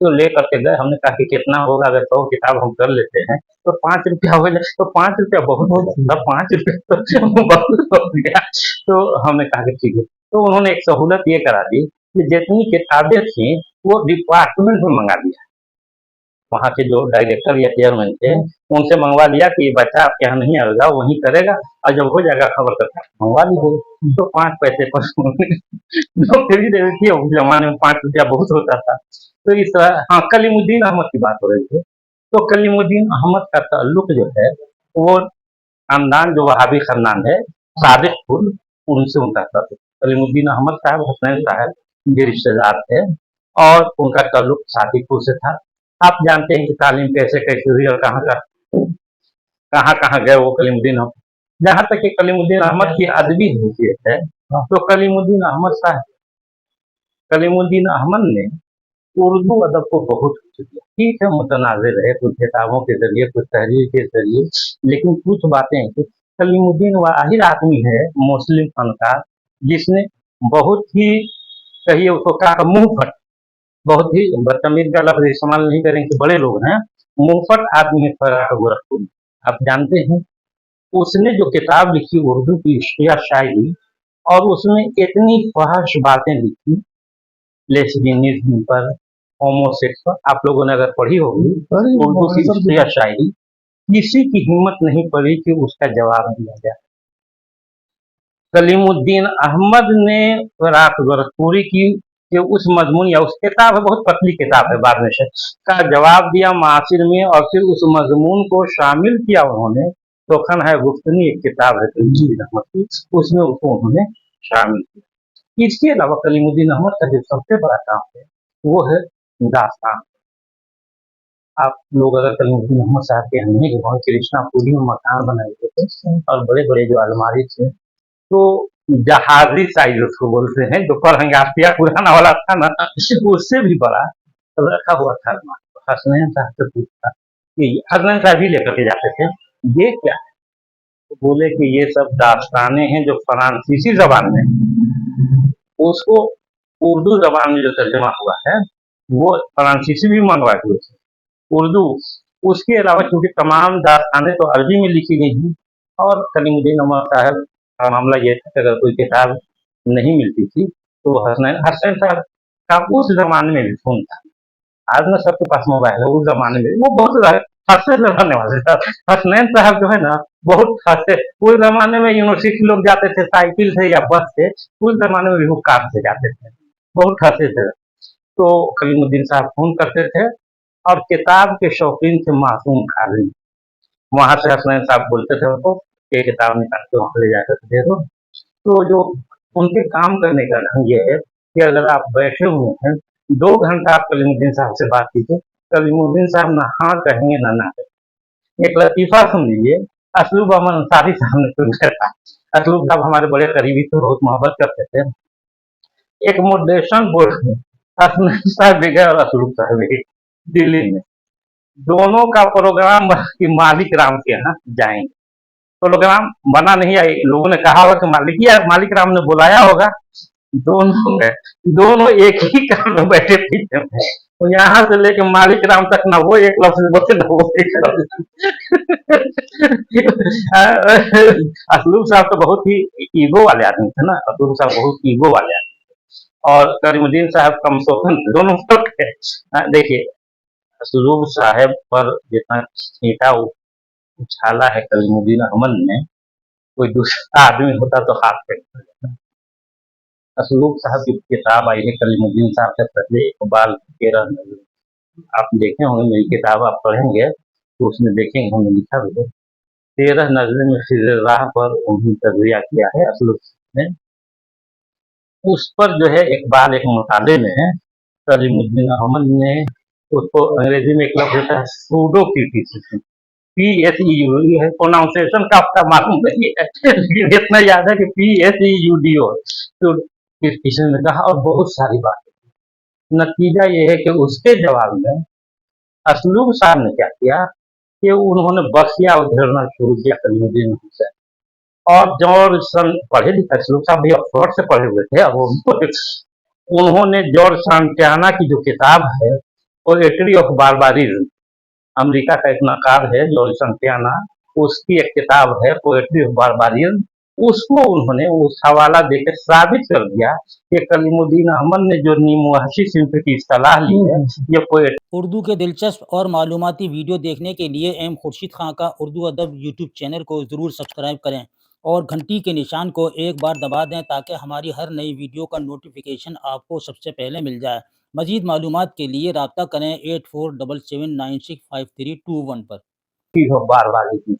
[SPEAKER 3] तो ले करके गए। हमने कहा कि कितना होगा, अगर 100 किताब हम कर लेते हैं तो 5 रुपया हो जाए, तो 5 रुपया बहुत हो जाता, 5 रुपया तो बहुत हो गया। तो हमने कहा कि ठीक है। तो उन्होंने एक सहूलत ये करा दी कि जितनी किताबें थी वो डिपार्टमेंट में मंगा दिया। वहाँ के जो डायरेक्टर या चेयरमैन थे उनसे मंगवा लिया कि बच्चा आपके यहाँ नहीं आएगा, वहीं करेगा, और जब हो जाएगा खबर करके मंगवा लीजिएगा। तो 5 पैसे पर नौकरी दे दी थी। उस जमाने में 5 रुपया बहुत होता था। तो इस तरह, हाँ, कलीमुद्दीन अहमद की बात हो रही थी। तो कलीमुद्दीन अहमद का ताल्लुक जो है वो खानदान, जो वहाबी खानदान है, सादिकपुर, उनसे उनका ताल्लुक। कलीमुद्दीन अहमद साहब, हसनैन साहब के रिश्तेदार थे और उनका ताल्लुक सादिकपुर से था। आप जानते हैं कि तालीम कैसे कैसे हुई और कहाँ कहाँ गए वो कलीमुद्दीन अहमद। जहाँ तक कि कलीमुद्दीन अहमद की अदबी हैसियत है, तो कलीमुद्दीन अहमद ने उर्दू अदब को बहुत कुछ दिया। ठीक है, मुतनाज़िर रहे, कुछ किताबों के ज़रिए, कुछ तहरीर के ज़रिए, लेकिन कुछ बातें हैं कि कलीमुद्दीन वाहिद आदमी है मुस्लिम फनकार जिसने बहुत ही, कहिए उसको कहा, मुंहफट, बहुत ही बदतमीज का लफ्ज़ इस्तेमाल नहीं करेंगे, बड़े लोग हैं, मुंहफट आदमी है फराक गोरखपुर। आप जानते हैं, उसने जो किताब लिखी उर्दू की इश्किया शायरी, और उसमें इतनी फहश बातें लिखी लेस्बियनिज्म पर, होमोसेक्स पर। आप लोगों ने अगर पढ़ी होगी उर्दू की इश्किया शायरी, किसी की हिम्मत नहीं पड़ी कि उसका जवाब दिया जाए। कलीमुद्दीन अहमद ने फराक गोरखपुरी की कि उस मजमून, या उस किताब है, बहुत पतली किताब है, बाद में से का जवाब दिया मासिर में, और फिर उस मजमून को शामिल किया उन्होंने। तोखन है गुफ्तनी, एक किताब है कलीमुद्दीन अहमद की, उसमें उसको उन्होंने शामिल किया। इसके अलावा कलीमुद्दीन अहमद का जो सबसे बड़ा काम है वो है दास्तान। आप लोग अगर कलीमुद्दीन अहमद साहब के हमने वहाँ कृष्णापुरी में मकान बनाए हुए थे, और बड़े बड़े जो अलमारी थे, तो जहाजी साइज उसको बोलते हैं, जो फरहंगातिया पुराना वाला था ना, उससे भी बड़ा रखा हुआ था। हसनैन साहब से पूछा कि हसनैन साहब ही लेकर के जाते थे, ये क्या है? तो बोले कि ये सब दास्ताने हैं जो फ्रांसीसी जबान में, उसको उर्दू जबान में जो तर्जमा हुआ है वो फ्रांसीसी भी मंगवाए हुए थे, उर्दू। उसके अलावा चूंकि तमाम दास्तानें तो अरबी में लिखी गई थी, और कलीमुद्दीन अहमद साहब का मामला ये था कि अगर कोई किताब नहीं मिलती थी तो हसनैन साहब का उस जमाने में भी फोन था। आज ना सबके पास मोबाइल है, उस जमाने में वो बहुत हंसते रहने वाले था। हसनैन साहब जो है ना, बहुत हंसते। उस जमाने में यूनिवर्सिटी लोग जाते थे साइकिल से या बस से, उस जमाने में भी वो कार से जाते थे, बहुत हंसते थे। तो कलीमुद्दीन साहब फोन करते थे, और किताब के शौकीन थे मासूम खालिद। वहां से हसनैन साहब बोलते थे उनको कि किताब निकाल के वहां ले जाकर दे दो। तो जो उनके काम करने का ढंग ये है कि अगर आप बैठे हुए हैं 2 घंटा आप कलीमुद्दीन साहब से बात कीजिए, कलीमुद्दीन साहब ना हाँ कहेंगे ना ना कहेंगे। एक लतीफा सुन लीजिए, असलूब अहमद अंसारी साहब ने सुनाया था। असलूब साहब हमारे बड़े करीबी थे, बहुत मोहब्बत करते थे। एक मोटिवेशन बोर्ड में हसनैन साहब भी गए और असलूब साहब भी, दिल्ली में। दोनों का प्रोग्राम कि मालिक राम के यहाँ जाएंगे। प्रोग्राम बना नहीं, आई लोगों ने कहा होगा कि मालिक राम ने बुलाया होगा। दोनों गए, दोनों एक ही कार में बैठे पीछे में, तो यहाँ से लेके मालिक राम तक ना वो एक लफ्ज बोले ना वो एक लफ्ज। असलूब साहब तो बहुत ही ईगो वाले आदमी थे ना, असलूब साहब बहुत ईगो वाले आदमी, और करीमुद्दीन साहब कमसोखन, दोनों फर्क है। देखिए, असलूब साहब पर जितना छींटा उछाला है कलीमुद्दीन अहमद ने, कोई दूसरा आदमी होता तो हाथ पे। असलूब साहब की किताब आई है कलीमुद्दीन साहब से पहले, इकबाल 13 नज़र। आप देखे होंगे, मेरी किताब आप पढ़ेंगे तो उसमें देखेंगे हमने लिखा भी है, 13 नज़र में फिर राह पर उन्हें तजरिया किया है असलूब ने। उस पर जो है इकबाल एक मुताले में है, कलीमुद्दीन अहमद ने उसको अंग्रेजी में एक लफ्ज होता है सूडो क्रिटिसिज्म, PSEU है, प्रोनाउंसिएशन का आपका मालूम नहीं है, लेकिन इतना याद है कि PSEUDO, तो किसी ने कहा, और बहुत सारी बातें। नतीजा ये है कि उसके जवाब में असलूब साहब ने क्या किया कि उन्होंने बसिया उधेड़ना शुरू किया कलीमुद्दीन से। और जॉर्ज सन पढ़े लिखे, असलूब साहब भी ऑक्सफोर्ड से पढ़े हुए थे, अब उन्होंने जॉर्ज सांटियाना की जो किताब है पोएट्री ऑफ बारबारिज्म, अमेरिका का एक नकार है जॉर्ज संतियाना, उसकी एक किताब है पोएट्री ऑफ बारबारिज्म। उसको उन्होंने उस हवाला देकर साबित कर दिया कि कलीमुद्दीन अहमद ने जो नीमवहशी सिंफ की सलाह ली है, ये पोएट्री
[SPEAKER 1] उर्दू के दिलचस्प और मालूमाती वीडियो देखने के लिए एम खुर्शीद खां का उर्दू अदब यूट्यूब चैनल को ज़रूर सब्सक्राइब करें और घंटी के निशान को एक बार दबा दें ताकि हमारी हर नई वीडियो का नोटिफिकेशन आपको सबसे पहले मिल जाए। मज़ीद मालूमात के लिए रब्ता करें 8477965321 पर।
[SPEAKER 3] ऑफ बारबारिज्म।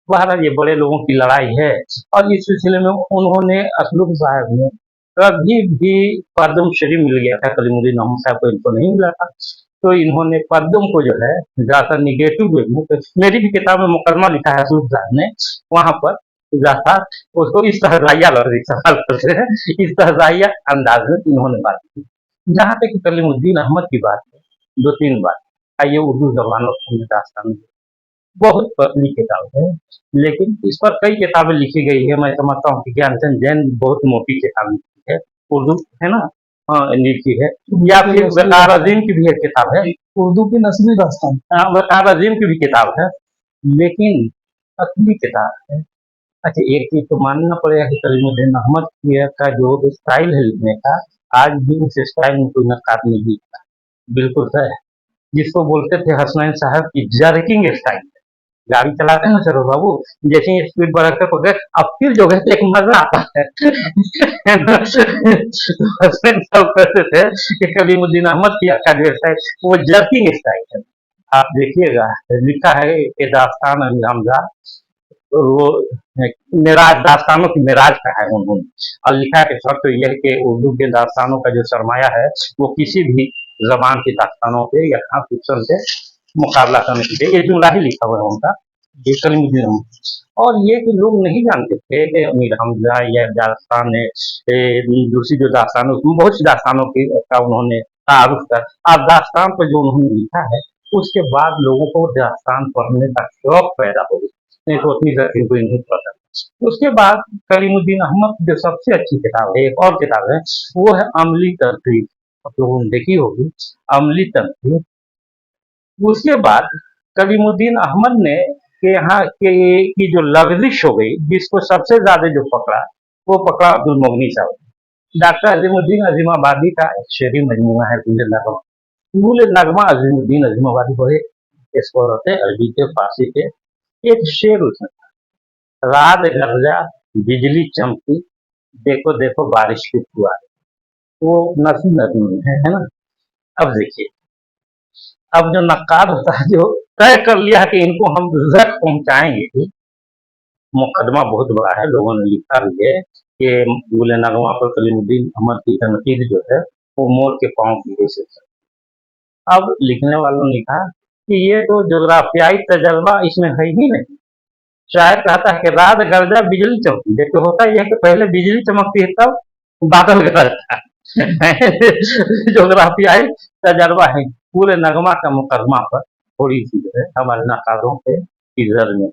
[SPEAKER 3] बहरहाल ये बड़े लोगों की लड़ाई है और इस सिलसिले में उन्होंने असलुफ साहब ने कभी भी पद्म श्री मिल गया था, कलीमुद्दीन अहमद साहब को इनको नहीं मिला था, तो इन्होंने पद्म को जो है ज़्यादा निगेटिव वे में, तो मेरी भी किताब में मुकदमा लिखा है असलुफ साहब ने, वहाँ पर ज़्यादा उसको इस तहज़ाइया लफ्ज़ी सवाल करते हैं, इस तहज़ाइया अंदाज में इन्होंने बात की। जहाँ तक कलीमुद्दीन अहमद की बात है, दो तीन बात आइए उर्दू ज़बान और दास्तान बहुत पतली किताब है, लेकिन इस पर कई किताबें लिखी गई है। मैं समझता हूँ कि ज्ञानचंद जैन बहुत मोटी किताब लिखी है, उर्दू है ना, हाँ लिखी है, या फिर वकार अजीम की भी एक किताब है,
[SPEAKER 2] उर्दू की नस्ली दास्तान,
[SPEAKER 3] वकार अजीम की भी किताब है, लेकिन पतली किताब है। अच्छा, एक चीज तो मानना पड़ेगा कि कलीमुद्दीन अहमद का जो स्टाइल है लिखने का, आज भी उस स्टाइल में कोई नकार नहीं लिखता, बिल्कुल है, जिसको बोलते थे हसनैन साहब की जर्किंग स्टाइल। गाड़ी चलाते हैं ना सर बाबू, जैसे ही स्पीड बढ़ाकर पकड़े, अब फिर जो है एक मजा आता है। तो हसनैन साहब कहते थे कि कलीमुद्दीन अहमद का जो स्टाइल वो जर्किंग स्टाइल है। आप देखिएगा लिखा है कि दास्तान अली हमजा, वो मेराज दास्तानों की मेराज का है उन्होंने, और लिखा है कि शर्त यह है कि उर्दू के दास्तानों का जो सरमाया है वो किसी भी जबान की दास्तानों पे या खास फिक्शन से मुकाबला करने के लिए, ये जुमला ही लिखा हुआ है उनका, ये कलीमुद्दीन अहमद। और ये कि लोग नहीं जानते थे कि अमीर हमजा या दास्तान है, दूसरी जो दास्तान उसमें बहुत सी दास्तानों की का उन्होंने तारुफ कर, अब दास्तान पर जो उन्होंने लिखा है उसके बाद लोगों को दास्तान पढ़ने का शौक पैदा हो गया, नहीं तो उतनी इनको नहीं पता। उसके बाद कलीमुद्दीन अहमद की जो सबसे अच्छी किताब है, एक और किताब है, वो है अमली तरतीब, आप लोगों ने देखी होगी अमली तरतीब। उसके बाद कलीमुद्दीन अहमद ने के यहाँ के की जो लफ्जिश हो गई, जिसको सबसे ज्यादा जो पकड़ा वो पकड़ा अब्दुल मुगनी साहब। डॉक्टर अजीमुद्दीन अजीमाबादी का एक शेरी मजमूआ है गुल नगमा। गुल नगमा अजीमुद्दीन अजीमाबादी बड़े स्कॉलर होते अरबी के फारसी के। एक शेर उसमें, रात गरजा बिजली चमकी, देखो देखो बारिश की फुहार, वो नस्ल नज्म में है ना। अब देखिए, अब जो नक्काद होता है जो तय कर लिया कि इनको हम जख्म पहुंचाएंगे, मुकदमा बहुत बड़ा है, लोगों ने लिखा भी है कि गुल नगमा पर कलीमुद्दीन अहमद की तनकीद जो है वो मोर के पाँव की जैसे। अब लिखने वालों ने कहा कि ये तो जोग्राफियाई तजर्बा इसमें है ही नहीं। शायद कहता है कि रात गरजा बिजली चमकी, देखो होता यह है कि पहले बिजली चमकती है तब बादल गरजता है। जोग्राफियाई तजर्बा है, पूरे नगमा का मुकदमा पर थोड़ी सी जो है हमारे नकारों पे इधर में।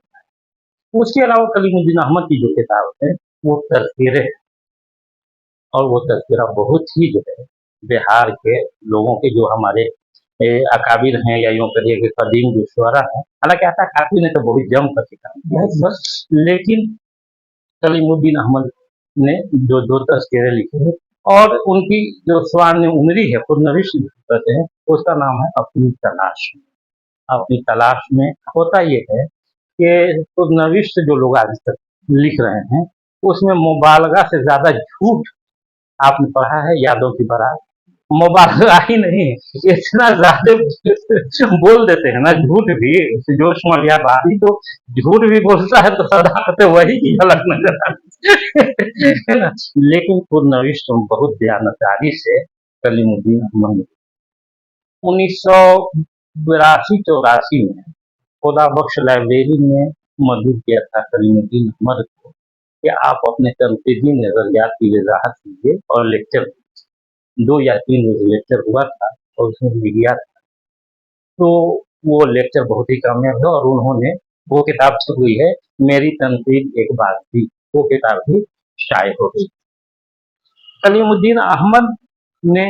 [SPEAKER 3] उसके अलावा कलीमुद्दीन अहमद की जो किताब है वो तज़किरे है, और वो तज़किरा बहुत ही जो है बिहार के लोगों के जो हमारे अकाबिर हैं, या यूँ करिए कि कदीम जो शुअरा हैं, हालांकि आता काफी ने तो बहुत जम कर किताब किया है बस, लेकिन कलीमुद्दीन अहमद ने जो दो तज़किरे लिखे हैं, और उनकी जो स्वान उमरी है खुद नविश कहते हैं, उसका नाम है अपनी तलाश में। अपनी तलाश में होता ये है कि खुद नविश से जो लोग आज तक लिख रहे हैं उसमें मुबालगा से ज्यादा झूठ, आपने पढ़ा है यादों की बारात, मुबालगा ही नहीं, इतना ज्यादा बोल देते हैं ना झूठ भी, जोश मलियाबादी तो झूठ भी बोलता है तो सदाकत वही की झलक नजर आती है ना। लेकिन खुद नविश तुम बहुत दयानतदारी से कलीमुद्दीन अहमद 1982-84 में खुदा बख्श लाइब्रेरी में मदद किया था कलीमुद्दीन अहमद को कि आप अपने तनकीदी नजरियात की वजाहत कीजिए, और लेक्चर 2 या 3 रोज लेक्चर हुआ था और उसमें मीडिया था, तो वो लेक्चर बहुत ही कामयाब है, और उन्होंने वो किताब छप हुई है, मेरी तनकीद एक बात थी, वो किताब भी शाये हो गई। कलीमुद्दीन अहमद ने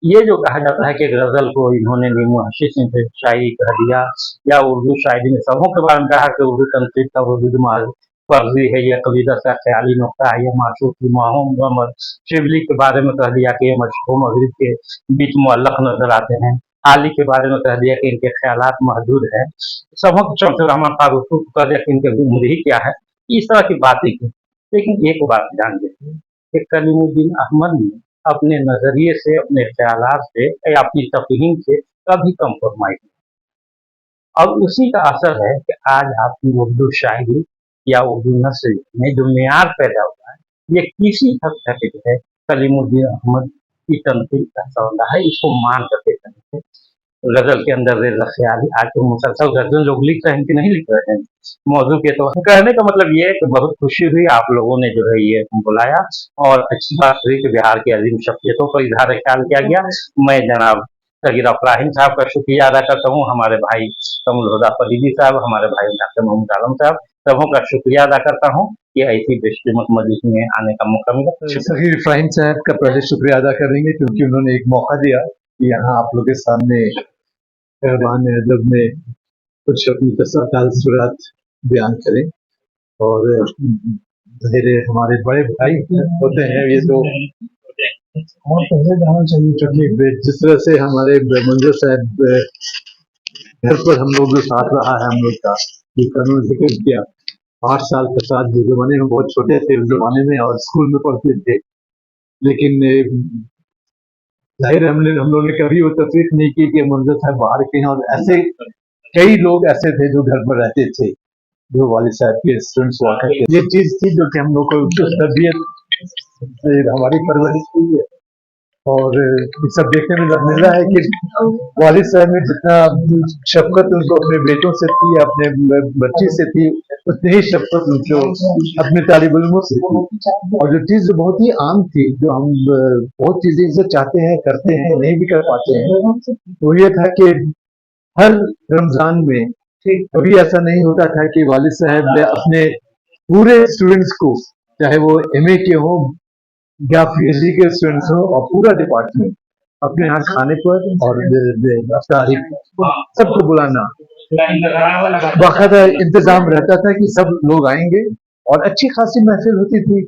[SPEAKER 3] ये जो कहा जाता है कि गजल को इन्होंने भी मुहर्रिस ने शायरी कह दिया, या उर्दू शायरी में सबों के बारे में कहा कि उर्दू तनकीद का उर्दू दिमाग फर्जी है, या कविता का ख्याली नुक्ता है, या माशूक की मोहम्मद शिबली के बारे में कह दिया कि ये मशहूर मगरिब के बीच मुअल्लक नजर आते हैं। आली के बारे में कह दिया कि इनके ख्यालात महदूद हैं। सबों को शमसुर्रहमान फारूक को कह दिया कि इनके उम्र ही क्या है। इस तरह की बातें की। लेकिन एक बात ध्यान दें कि कलीमुद्दीन अहमद ने अपने नजरिए से, अपने ख्यालात से या अपनी तफहीम से कभी कंप्रोमाइज नहीं। और उसी का असर है कि आज आपकी उर्दू शायरी या उर्दू नस्ल में जो मेयार पैदा हुआ है, ये किसी हद तक जो है कलीमुद्दीन अहमद की तनकीद का सौदा है। इसको मान करके चलते गजल के अंदर रेज़ा ख्याली आज तो मुसलसल गजल लोग लिख रहे हैं कि नहीं लिख रहे हैं। मौजू के तो कहने का मतलब ये है कि बहुत खुशी हुई आप लोगों ने जो है ये बुलाया, और अच्छी बात हुई कि बिहार की अजीम शख्सियतों पर इजहार ख्याल किया गया। मैं जनाब सगीर अफराहीम साहब का शुक्रिया अदा करता हूँ, हमारे भाई कमल हुदा फरीदी साहब, हमारे भाई डॉक्टर मोहम्मद आलम साहब, सबों का शुक्रिया अदा करता हूँ कि ऐसी बेशकीमत मजलिस में आने का मौका मिला।
[SPEAKER 4] सगीर इब्राहिम साहब का पहले शुक्रिया अदा करेंगे क्योंकि उन्होंने एक मौका दिया कि यहाँ आप लोग के सामने रहमान अदब में कुछ अपनी तसव्वुरात बयान करें। और जाहिर है हमारे बड़े भाई होते हैं ये तो, और पहले जाना चाहिए क्योंकि जिस तरह से हमारे मंजर साहब घर पर हम लोग जो साथ रहा है हम लोग का, जिसका उन्होंने जिक्र किया 8 साल के साथ, जिस जमाने में बहुत छोटे थे उस जमाने में और स्कूल में पढ़ते थे, लेकिन जाहिर हम लोगों ने कभी वो तफरीक नहीं की कि मंजर साहब बाहर के हैं। और ऐसे कई लोग ऐसे थे जो घर पर रहते थे, जो वालिद साहब के स्टूडेंट्स हुआ करते थे। ये चीज थी जो कि हम लोग को तरबियत हमारी परवरिश हुई है। और ये सब देखने में मिल रहा है कि वालिद साहब में जितना शफकत उनको अपने बेटों से थी, अपने बच्ची से थी, उतनी ही शफकत उनको अपने तालिब इल्मों से थी। और जो चीज बहुत ही आम थी, जो हम बहुत चीजें से चाहते हैं, करते हैं, नहीं भी कर पाते हैं, वो ये था कि हर रमजान में कभी ऐसा नहीं होता था कि वालिद साहब ने अपने पूरे स्टूडेंट्स को, चाहे वो एमए के हो या पीएचडी के स्टूडेंट्स हो, और पूरा डिपार्टमेंट अपने यहाँ खाने पर और अफ्तारी सबको बुलाना, बाकायदा इंतजाम रहता था कि सब लोग आएंगे और अच्छी खासी महफिल होती थी।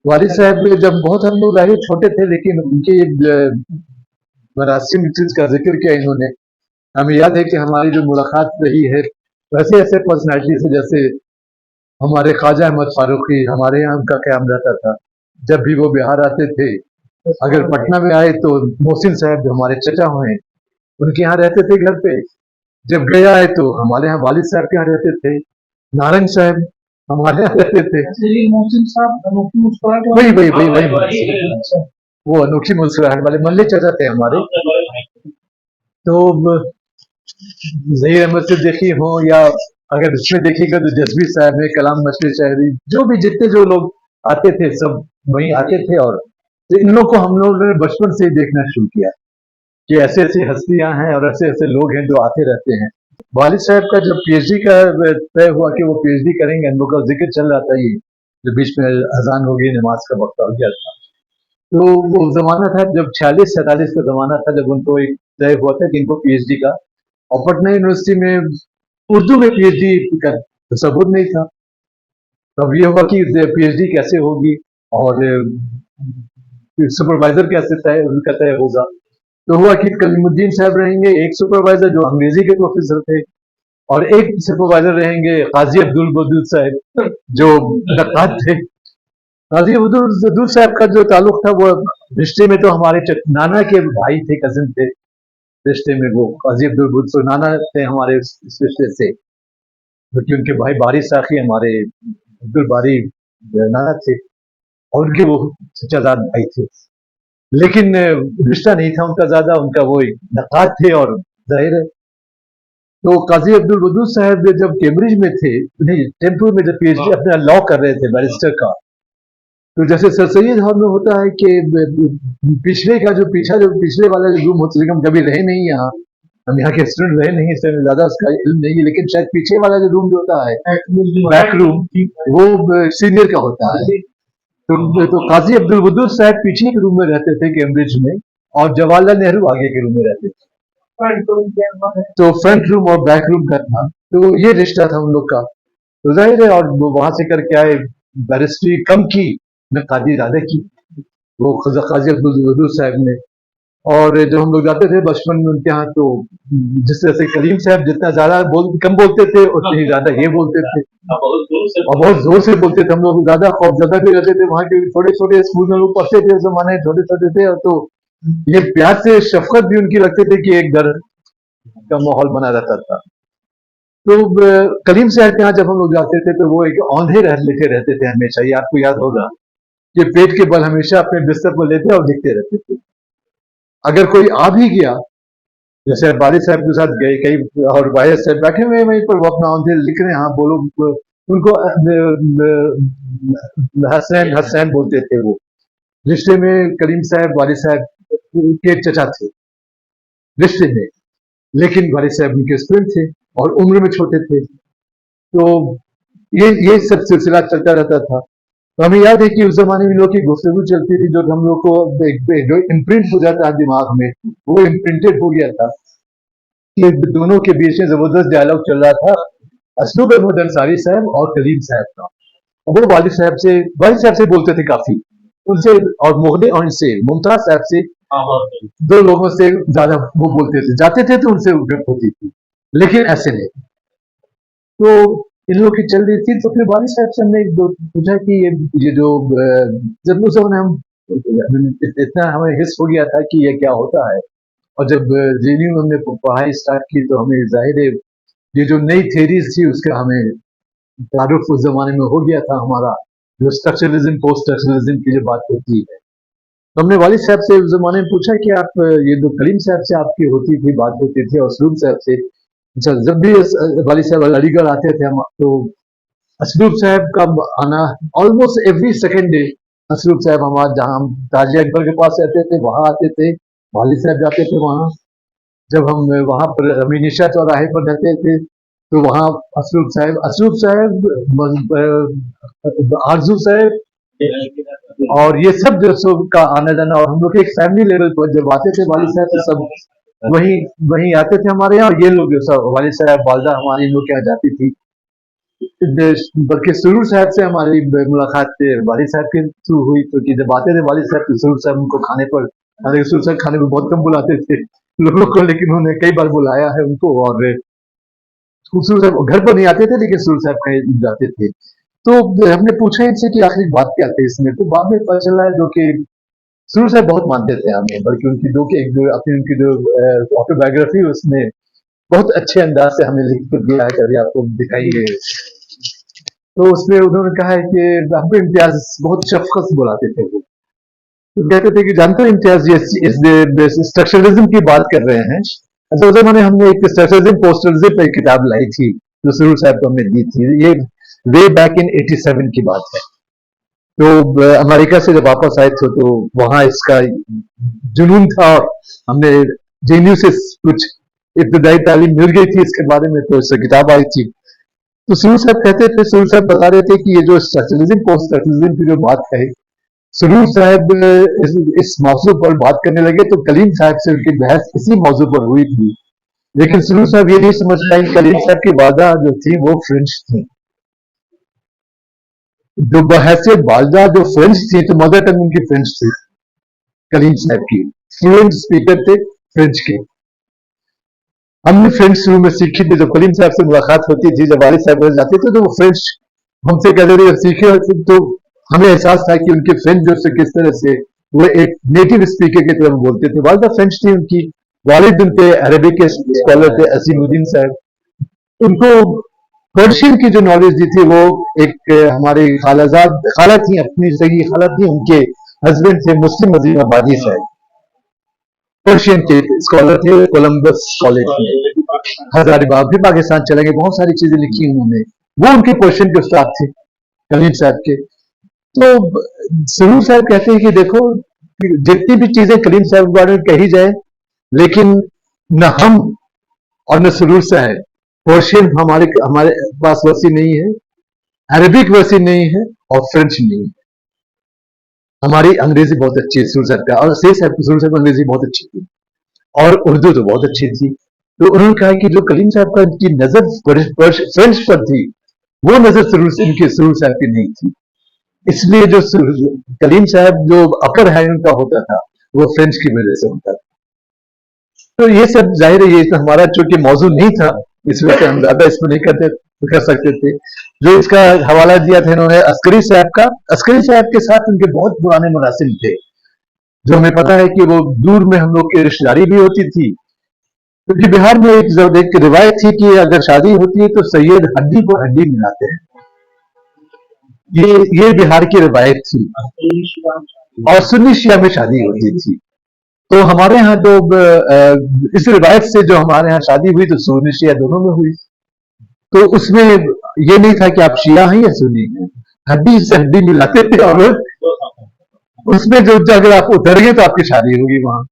[SPEAKER 4] वालिद साहब जब बहुत हम लोग रहे छोटे थे, लेकिन उनके मरासिम चीज का जिक्र किया इन्होंने। हमें याद है कि हमारी जो मुलाकात रही है वैसे ऐसे पर्सनैलिटी से, जैसे हमारे ख्वाजा अहमद फारूकी, हमारे यहाँ उनका क़याम रहता था। जब भी वो बिहार आते थे, अगर पटना में आए तो मोहसिन साहब जो हमारे चचा हुए उनके यहाँ रहते थे घर पे। जब गया है तो हमारे यहाँ वालिद साहब के यहाँ रहते थे। नारंग साहब हमारे यहाँ रहते थे। मोहसिन साहब अनोखी मुस्कुराहट, वही वही वही वही वो अनोखी मुस्कुराहट वाले मल्ले चचा थे हमारे। तो ज़हीर अहमद सिद्दीकी हो, या अगर इसमें देखिएगा तो जसबी साहब है, कलाम मछली शायरी, जो भी जितने जो लोग आते थे सब वहीं आते थे। और तो इन लोग को हम लोगों ने बचपन से ही देखना शुरू किया कि ऐसे ऐसी हस्तियां हैं और ऐसे ऐसे लोग हैं जो आते रहते हैं। वालिद साहब का जब पीएचडी का तय हुआ कि वो पीएचडी करेंगे, हम लोग का जिक्र चल रहा था, ये जो बीच में अजान हो गई, नमाज का वक्त हो गया था, तो वो जमाना था जब 46-47 का जमाना था, जब उनको एक तय हुआ था कि इनको पीएचडी का, और पटना यूनिवर्सिटी में उर्दू में पीएचडी का तसव्वुर नहीं था। तब ये हुआ कि पीएचडी कैसे होगी और सुपरवाइजर कैसे उनका तय होगा। तो हुआ कि कलीमुद्दीन साहब रहेंगे एक सुपरवाइजर जो अंग्रेजी के प्रोफेसर थे, और एक सुपरवाइजर रहेंगे काजी अब्दुल बदूद साहब जो नक्काद थे। काजी अब्दुल बदूद साहब का जो ताल्लुक था वो रिश्ते में तो हमारे नाना के भाई थे, कजिन थे रिश्ते में। वो काजी अब्दुल बदूद नाना थे हमारे इस रिश्ते से, क्योंकि उनके भाई बारी साखी हमारे अब्दुल बारी नाना थे, और उनके वो चचाजाद भाई थे। लेकिन रिश्ता नहीं था उनका ज्यादा, उनका वो नक्काद थे। और जाहिर है तो काजी अब्दुल बदूद साहब जब कैम्ब्रिज में थे, नहीं टेम्पुर में जब पीएचडी अपना लॉ कर रहे थे बैरिस्टर का, तो जैसे सर सैयद हॉल में होता है कि पिछले का जो पिछले वाला जो रूम होता है, हम कभी रहे नहीं यहाँ, हम यहाँ के स्टूडेंट रहे नहीं, इससे ज्यादा उसका इल्म नहीं है, लेकिन शायद पीछे वाला जो रूम जो होता है बैक रूम, वो सीनियर का होता है। तो काजी अब्दुल बदूद साहब पीछे के रूम में रहते थे कैम्ब्रिज में, और जवाहरलाल नेहरू आगे के रूम में रहते थे। तो फ्रंट रूम और बैक रूम का था, तो ये रिश्ता था उन लोग का। तो जाहिर है, और वो वहां से करके आए, बैरिस्ट्री कम की न काजी ज्यादा की, वो काजी अब्दुल वदूद साहब ने। और जब हम लोग जाते थे बचपन में उनके यहाँ, तो जिस तरह से करीम साहब जितना ज्यादा कम बोलते थे, उतने ही ज्यादा ये बोलते थे और बहुत जोर से बोलते थे। हम लोग ज्यादा खौफजदा भी रहते थे, वहाँ के छोटे छोटे स्कूल में लोग पढ़ते थे उस जमाने, छोटे छोटे थे, और तो ये प्यार से शफकत भी उनकी रखते थे कि एक डर का माहौल बना रहता था। तो करीम साहब के यहाँ जब हम लोग जाते थे तो वो एक औंधे लेटे रहते थे हमेशा, ये आपको याद होगा, कि पेट के बल हमेशा अपने बिस्तर पर लेते और दिखते रहते थे। अगर कोई आ भी गया, जैसे वालिद साहब के साथ गए कई, और वाहिद साहब बैठे हुए वहीं पर, वो अपना औंधे लिख रहे हैं, हाँ बोलो, उनको हसनैन हसनैन बोलते थे वो। रिश्ते में करीम साहब वालिद साहब के चचा थे रिश्ते में, लेकिन वालिद साहब उनके स्टूडेंट थे और उम्र में छोटे थे। तो ये सब सिलसिला चलता रहता था। तो हमें याद है कि उस जमाने में लोग की गुफ्तगू चलती थी, जो हम लोग को जो इम्प्रिंट हो जाता है दिमाग में, वो इम्प्रिंटेड हो गया था कि दोनों के बीच में जबरदस्त डायलॉग चल रहा था, असलूब अहमद अंसारी साहब और करीम साहब का। और वो वालिद साहब से बोलते थे काफी, उनसे, और मोहने और इनसे मुमताज साहब से, दो लोगों से ज्यादा वो बोलते थे, जाते थे तो उनसे उठक होती थी, लेकिन ऐसे नहीं। तो इन लोगों की चल रही थी, तो फिर वालिद साहब से हमने पूछा कि ये जो जब उस समय हम इतना हमें हिस्स हो गया था कि ये क्या होता है, और जब जेएनयू में हमने पढ़ाई स्टार्ट की तो हमें जाहिर है ये जो नई थेरीज थी उसका हमें तारुफ उस जमाने में हो गया था हमारा, जो स्ट्रक्चरलिज्म पोस्ट स्ट्रक्चरलिज्म की जो बात होती है। तो हमने वालिद साहब से उस जमाने में पूछा कि आप ये जो करीम साहब से आपकी होती थी, बात होती थी, और असलूब साहब से, अच्छा, जब भी वालिद साहब अलीगढ़ आते थे हम, तो असलूब साहब का आना ऑलमोस्ट एवरी सेकेंड डे, असलूब साहब हमारे जहाँ हम ताजी अकबर के पास रहते थे वहां आते थे, वालिद साहब जाते थे वहां। जब हम वहां पर अमीनिशा चौराहे पर रहते थे तो वहां असलूब साहब, आरजू साहब, और ये सब जो सब का आना जाना, और हम लोग एक फैमिली लेवल पर जब आते थे वालिद साहब तो सब वही वही आते थे हमारे यहाँ। ये लोग सब, वालिद साहब, वालदा हमारी इन लोग के यहाँ जाती थी, बल्कि सुरूर साहब से हमारी मुलाकात वालिद साहब के थ्रू हुई। तो कि जब आते थे वालिद साहब तो सुरूर साहब उनको खाने पर, हालांकि सुरूर साहब खाने पर बहुत कम बुलाते थे लोगों को, लेकिन उन्होंने कई बार बुलाया है उनको, और सुरूर साहब घर पर नहीं आते थे लेकिन सुरूर साहब कहीं जाते थे। तो हमने पूछा इनसे कि आखिर बात क्या थी इसमें, तो बाद में पता चला है जो कि सुरूर साहब बहुत मानते थे हमें, बल्कि उनकी अपनी उनकी जो ऑटोबायोग्राफी उसमें बहुत अच्छे अंदाज से हमें लिख कर दिया है, कभी आपको दिखाइए। तो उसमें उन्होंने कहा है कि हमको इम्तियाज बहुत शफकत से बुलाते थे वो, तो कहते थे कि जानते हो इम्तियाज, ये स्ट्रक्चरलिज्म की बात कर रहे हैं। अच्छा, उस जमाने हमने एक स्ट्रक्चरलिज्म पोस्टरलिज्म पर किताब लाई थी जो सुरूर साहब को हमने दी थी, ये वे बैक इन 87 की बात है। तो अमेरिका से जब वापस आए थे तो वहां इसका जुनून था, और हमने जेएनयू से कुछ इब्तदाई तालीम मिल गई थी इसके बारे में, तो इससे किताब आई थी। तो सुरूर साहब कहते थे, सुरूर साहब बता रहे थे कि ये जो स्ट्रक्चरलिज्म पोस्ट स्ट्रक्चरलिज्म की जो बात है, सुरूर साहब इस मौजू पर बात करने लगे तो कलीम साहब से उनकी बहस इसी मौजू पर हुई थी, लेकिन सुरूर साहब ये नहीं समझ पाए कलीम साहब की वादा जो थी वो फ्रेंच थी, जो बहैसियत वालदा जो फ्रेंच थी, तो मदर टंग उनकी फ्रेंच थी कलीम साहब की, फ्लुएंट स्पीकर थे फ्रेंच के। हमने फ्रेंच शुरू में सीखी थी, जब कलीम साहब से मुलाकात होती थी, जब वालिद साहब जाते थे तो वो फ्रेंच हमसे कहते थे, सीखे, तो हमें एहसास था कि उनके फ्रेंच जो से किस तरह से वो एक नेटिव स्पीकर की तरह बोलते थे। वालदा फ्रेंच थी उनकी, वालिद उनके अरबिक के स्कॉलर थे असीमुद्दीन साहब। उनको पर्शियन की जो नॉलेज दी थी वो एक हमारे खाला थी, अपनी सगी खाला थी, उनके हस्बैंड थे मुस्लिम अजीम आबादी साहब, पर्शियन के स्कॉलर थे कोलंबस कॉलेज में, हजारीबाग भी पाकिस्तान चले गए, बहुत सारी चीजें लिखी उन्होंने, वो उनके पर्शियन के उस्ताद थे कलीम साहब के। तो सुरूर साहब कहते हैं कि देखो, जितनी भी चीजें कलीम साहब के बारे में कही जाए, लेकिन न हम और न सुरूर साहब, पर्शियन हमारे हमारे पास वैसी नहीं है, अरबिक वैसी नहीं है, और फ्रेंच नहीं है। हमारी अंग्रेजी बहुत अच्छी है सुर साहब का, और सही साहब सुर साहब अंग्रेजी बहुत अच्छी थी और उर्दू तो बहुत अच्छी थी। तो उन्होंने कहा कि जो कलीम साहब का की नजर फ्रेंच पर थी, वो नजर इनके सुर साहब की नहीं थी। इसलिए जो कलीम साहब जो अपर है उनका होता था, वो फ्रेंच की वजह से होता था। तो ये सब जाहिर है, ये तो हमारा चूंकि मौजूद नहीं था, इस वजह से हम ज्यादा इसमें नहीं कर सकते थे। जो इसका हवाला दिया था इन्होंने अस्करी साहब का, अस्करी साहब के साथ उनके बहुत पुराने मुनासिब थे, जो हमें पता है कि वो दूर में हम लोग की रिश्तेदारी भी होती थी। क्योंकि बिहार में एक रिवायत थी कि अगर शादी होती है तो सैयद हड्डी को हड्डी मिलाते हैं, ये बिहार की रिवायत थी। और सुन्नी शिया में शादी होती थी। तो हमारे यहाँ तो इस रिवायत से जो हमारे यहाँ शादी हुई तो सुन्नी शिया दोनों में हुई। तो उसमें ये नहीं था कि आप शिया हैं या सुन्नी हैं, हड्डी से हड्डी मिलाते थे और उसमें जो अगर आप उतर गए तो आपकी शादी होगी वहां।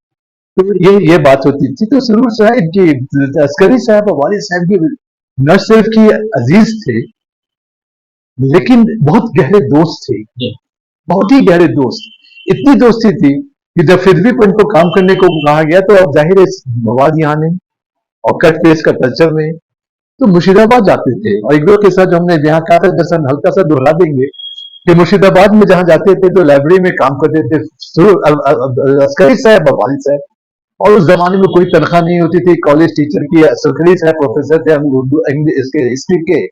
[SPEAKER 4] तो ये बात होती थी। तो सुरूर साहब की, अस्करी साहब और वालिद साहब की न सिर्फ की अजीज थे, लेकिन बहुत गहरे दोस्त थे, बहुत ही गहरे दोस्त। इतनी दोस्ती थी कि जब फिर भी इनको काम करने को कहा गया तो अब जाहिर है मवाद यहाँ नहीं और कट पेस्ट का कल्चर में, तो मुर्शिदाबाद जाते थे। और एक दो के साथ जो हमने यहाँ कहा था, जैसा हल्का सा दोहरा देंगे कि मुर्शिदाबाद में जहां जाते थे तो लाइब्रेरी में काम करते थे अस्करी साहब और वालिद साहब। और उस जमाने में कोई तनख्वाह नहीं होती थी कॉलेज टीचर की। अस्करी साहब प्रोफेसर थे, हम उर्दू इसके हिस्ट्री के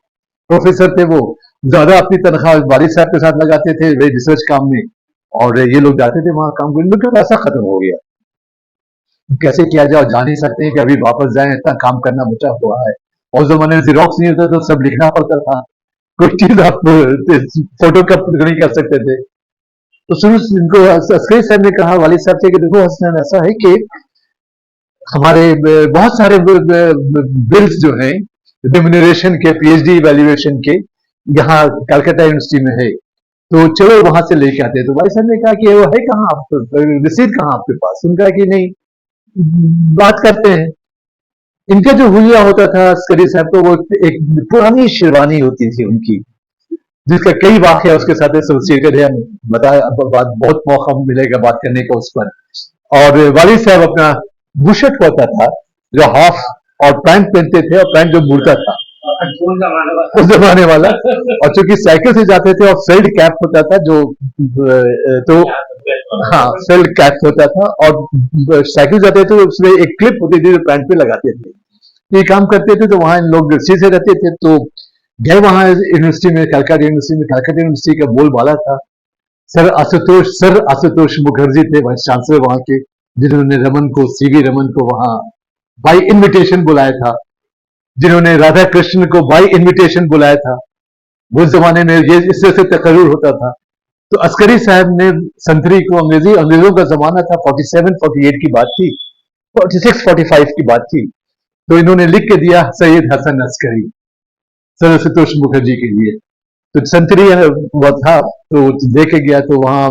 [SPEAKER 4] प्रोफेसर थे, वो ज्यादा अपनी तनख्वाह वालिद साहब के साथ लगाते थे रिसर्च काम में, और ये लोग जाते थे वहां काम करने। क्यों ऐसा खत्म हो गया, कैसे किया जाए, जा नहीं सकते हैं कि अभी वापस जाए, इतना काम करना बचा हुआ है। और उस जमाने में जीरोक्स नहीं होता तो सब लिखना पड़ता था, कोई चीज आप फोटो कप नहीं कर सकते थे। तो शुरू इनको अस्करी साहब ने कहा वालिद साहब से कि देखो हसनैन, ऐसा है कि हमारे बहुत सारे बिल्स जो हैं रिम्यूनरेशन के, पीएचडी इवैल्यूएशन के, यहाँ कलकत्ता यूनिवर्सिटी में है, तो चलो वहां से लेके आते हैं। तो वालिद साहब ने कहा कि वो है कहाँ, आप रसीद कहाँ आपके पास? उनका कि नहीं, बात करते हैं। इनका जो हुलिया होता था अस्करी साहब को, वो एक पुरानी शेरवानी होती थी उनकी, जिसका कई वाक़या उसके साथ एसोसिएटेड है। बताया, बहुत मौका मिलेगा बात करने को उस पर। और वालिद साहब अपना बुशर्ट होता था जो हाफ, और पैंट पहनते थे, और पैंट जो मुड़ता था उस जमाने वाला। और चूंकि साइकिल से जाते थे, और फेल्ड कैप होता था जो, तो हाँ फेल्ड कैप होता था, और साइकिल जाते थे तो उसमें एक क्लिप होती थी जो पैंट पे लगाते थे। ये काम करते थे। तो वहां इन लोग अच्छे से रहते थे। तो गए वहां यूनिवर्सिटी में, कलकत्ता यूनिवर्सिटी का बोलबाला था सर आशुतोष मुखर्जी थे, वाइस चांसलर वहां के, जिन्होंने रमन को, सीवी रमन को वहां बाई इनविटेशन बुलाया था, जिन्होंने राधा कृष्ण को बाई इनविटेशन बुलाया था। उस जमाने में ये इस तरह से तकर्रुर होता था। तो अस्करी साहब ने संतरी को, अंग्रेजों का जमाना था, 47-48 की बात थी, 46-45 की बात थी। तो इन्होंने लिख के दिया सैयद हसन अस्करी, सर आशुतोष मुखर्जी के लिए। तो संतरी वो था, तो देखे गया। तो वहां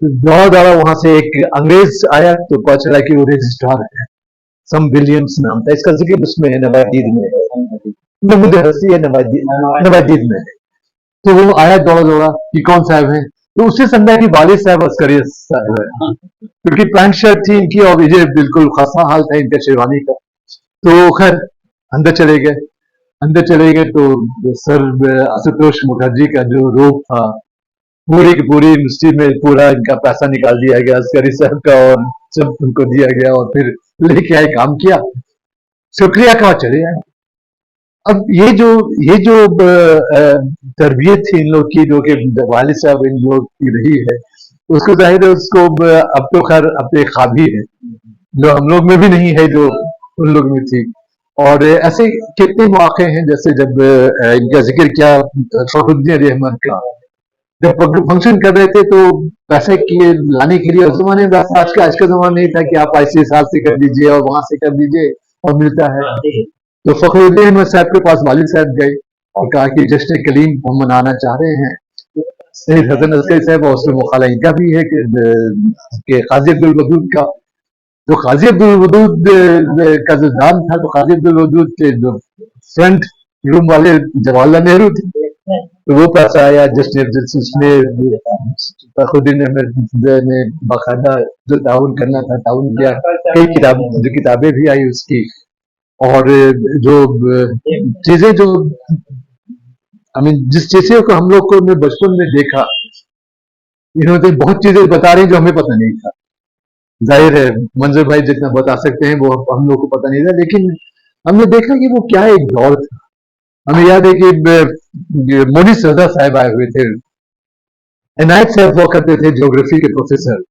[SPEAKER 4] बहुत ज्यादा, वहां से एक अंग्रेज आया तो पता चला कि वो रजिस्ट्रार है, सम विलियम्स नाम था। इसका जिक्र उसमें है, नवादीद में है, नवादीद में है। तो वो आया दौड़ा कि कौन साहब है, तो उससे समझा कि वालिद साहब अस्करी साहब है, क्योंकि पैंट शर्ट थी इनकी और ये बिल्कुल खस्ता हाल था इनका शेरवानी का। तो खैर अंदर चले गए। तो सर आशुतोष मुखर्जी का जो रोब था, पूरी की पूरी यूनिवर्सिटी में पूरा इनका पैसा निकाल दिया गया अस्करी साहब का, और सब उनको दिया गया, और फिर लेके आए, काम किया, शुक्रिया कहा, चले आए। अब ये जो तरबियत थी इन लोग की, जो कि वालिद साहब इन लोग की रही है, उसको जाहिर है उसको अब तो खैर अब एक ख्वाब ही है, जो हम लोग में भी नहीं है, जो उन लोग में थी। और ऐसे कितने मौके हैं, जैसे जब इनका जिक्र किया फखरुद्दीन रहमान का, जब फंक्शन कर रहे थे तो पैसे के लाने के लिए, उस जमाने में आज का जमाना नहीं था कि आप ऐसे हिसाब से कर दीजिए और वहां से कर दीजिए और मिलता है। तो फखरुद्दीन रहमान साहब के पास वालिद साहब गए और कहा कि जश्न कलीम हम मनाना चाह रहे हैं, सैयद हसन अस्करी साहब, और उसमें मुखाला इनका भी है कि काजी अब्दुल वदूद का। तो काजी अब्दुल वदूद का जो नाम था, तो काजी अब्दुल वदूद के जो फ्रंट रूम वाले जवाहरलाल नेहरू थे, तो वो पास आया जस्ट उसमें फखरुद्दीन अहमद ने बाकायदा जो ताउन करना था ताउन किया, कई किताबें भी आई उसकी, और जो चीजें जो जिस चीजें को हम लोग को ने बचपन में देखा, इन्होंने बहुत चीजें बता रही जो हमें पता नहीं था। जाहिर है मंजर भाई जितना बता सकते हैं वो हम लोग को पता नहीं था, लेकिन हमने देखा कि वो क्या एक दौर था। हमें याद है कि मोनिस रजा साहब आए हुए थे, इनायत साहब हुआ करते थे ज्योग्राफी के प्रोफेसर।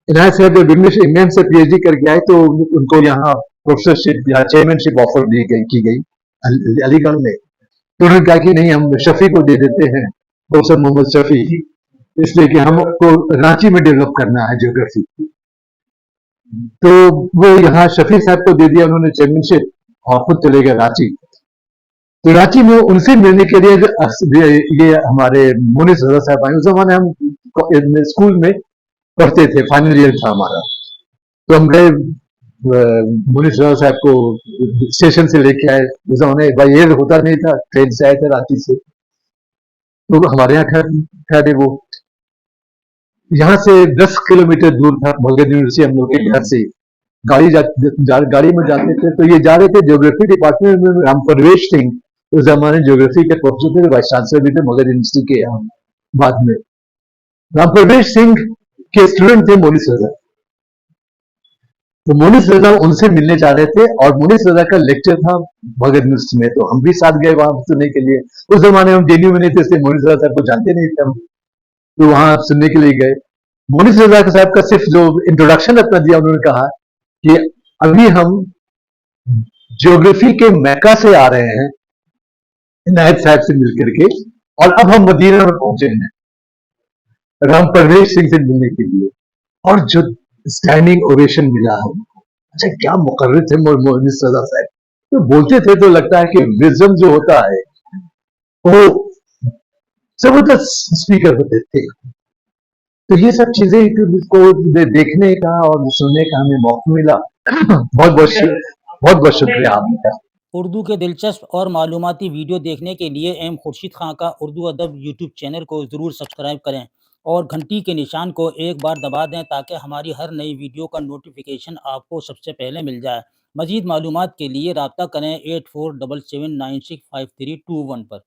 [SPEAKER 4] इनायत साहब जब इंग्लैंड से पीएचडी करके आए तो उनको यहाँ प्रोफेसरशिप या चेयरमैनशिप ऑफर की गई अलीगढ़ में। तो उन्होंने कहा कि नहीं, हम शफी को दे देते हैं, प्रोफेसर मोहम्मद शफी, इसलिए कि हमको रांची में डेवलप करना है ज्योग्राफी। तो वो यहाँ शफी साहब को दे दिया उन्होंने चेयरमैनशिप, और खुद चले गए रांची। तो रांची में उनसे मिलने के लिए ये हमारे मोनिस रजा साहब आए। उस जमाने हम स्कूल में पढ़ते थे, फाइनल ईयर था हमारा। तो हम गए, मोनिस रजा साहब को स्टेशन से लेके आए। उस जमाने बाई एयर होता नहीं था, ट्रेन से आए थे रांची से। तो हमारे यहाँ ठहरे वो। यहाँ से 10 किलोमीटर दूर था मगध यूनिवर्सिटी हम लोग के घर से। गाड़ी में जाते थे। तो ये जा रहे थे ज्योग्राफी डिपार्टमेंट में, राम परवेश सिंह उस जमाने ज्योग्राफी के प्रोफेसर थे, वाइस चांसलर भी थे मगध यूनिवर्सिटी के यहाँ बाद में। राम परवेश सिंह के स्टूडेंट थे मोनिस रजा। तो मोनिस रजा उनसे मिलने जा रहे थे, और मोनिस रजा का लेक्चर था मगध यूनिवर्सिटी में। तो हम भी साथ गए वहां सुनने के लिए। उस जमाने में हम जेएनयू में नहीं थे, इसलिए मोनिस रजा साहब को जानते नहीं थे हम। तो वहां सुनने के लिए गए। मोनिस रजा साहब का सिर्फ जो इंट्रोडक्शन अपना दिया, उन्होंने कहा कि अभी हम ज्योग्राफी के मैका से आ रहे हैं इनायत साहब से मिलकर के, और अब हम मदीना में पहुंचे हैं राम परवेश सिंह से मिलने के लिए। और जो स्टैंडिंग ओवेशन मिला है, अच्छा क्या मुकर्रिर थे मोनिस रजा साहब। तो बोलते थे तो लगता है कि विजडम जो होता है वो जबरदस्त स्पीकर होते थे। तो ये सब चीजें को देखने का और सुनने का हमें मौका मिला। बहुत बहुत शुक्रिया आपका।
[SPEAKER 1] उर्दू के दिलचस्प और मालूमाती वीडियो देखने के लिए एम खुर्शीद खां का उर्दू अदब यूट्यूब चैनल को ज़रूर सब्सक्राइब करें और घंटी के निशान को एक बार दबा दें ताकि हमारी हर नई वीडियो का नोटिफिकेशन आपको सबसे पहले मिल जाए। मज़ीद मालूमात के लिए रब्ता करें 8477965321 पर।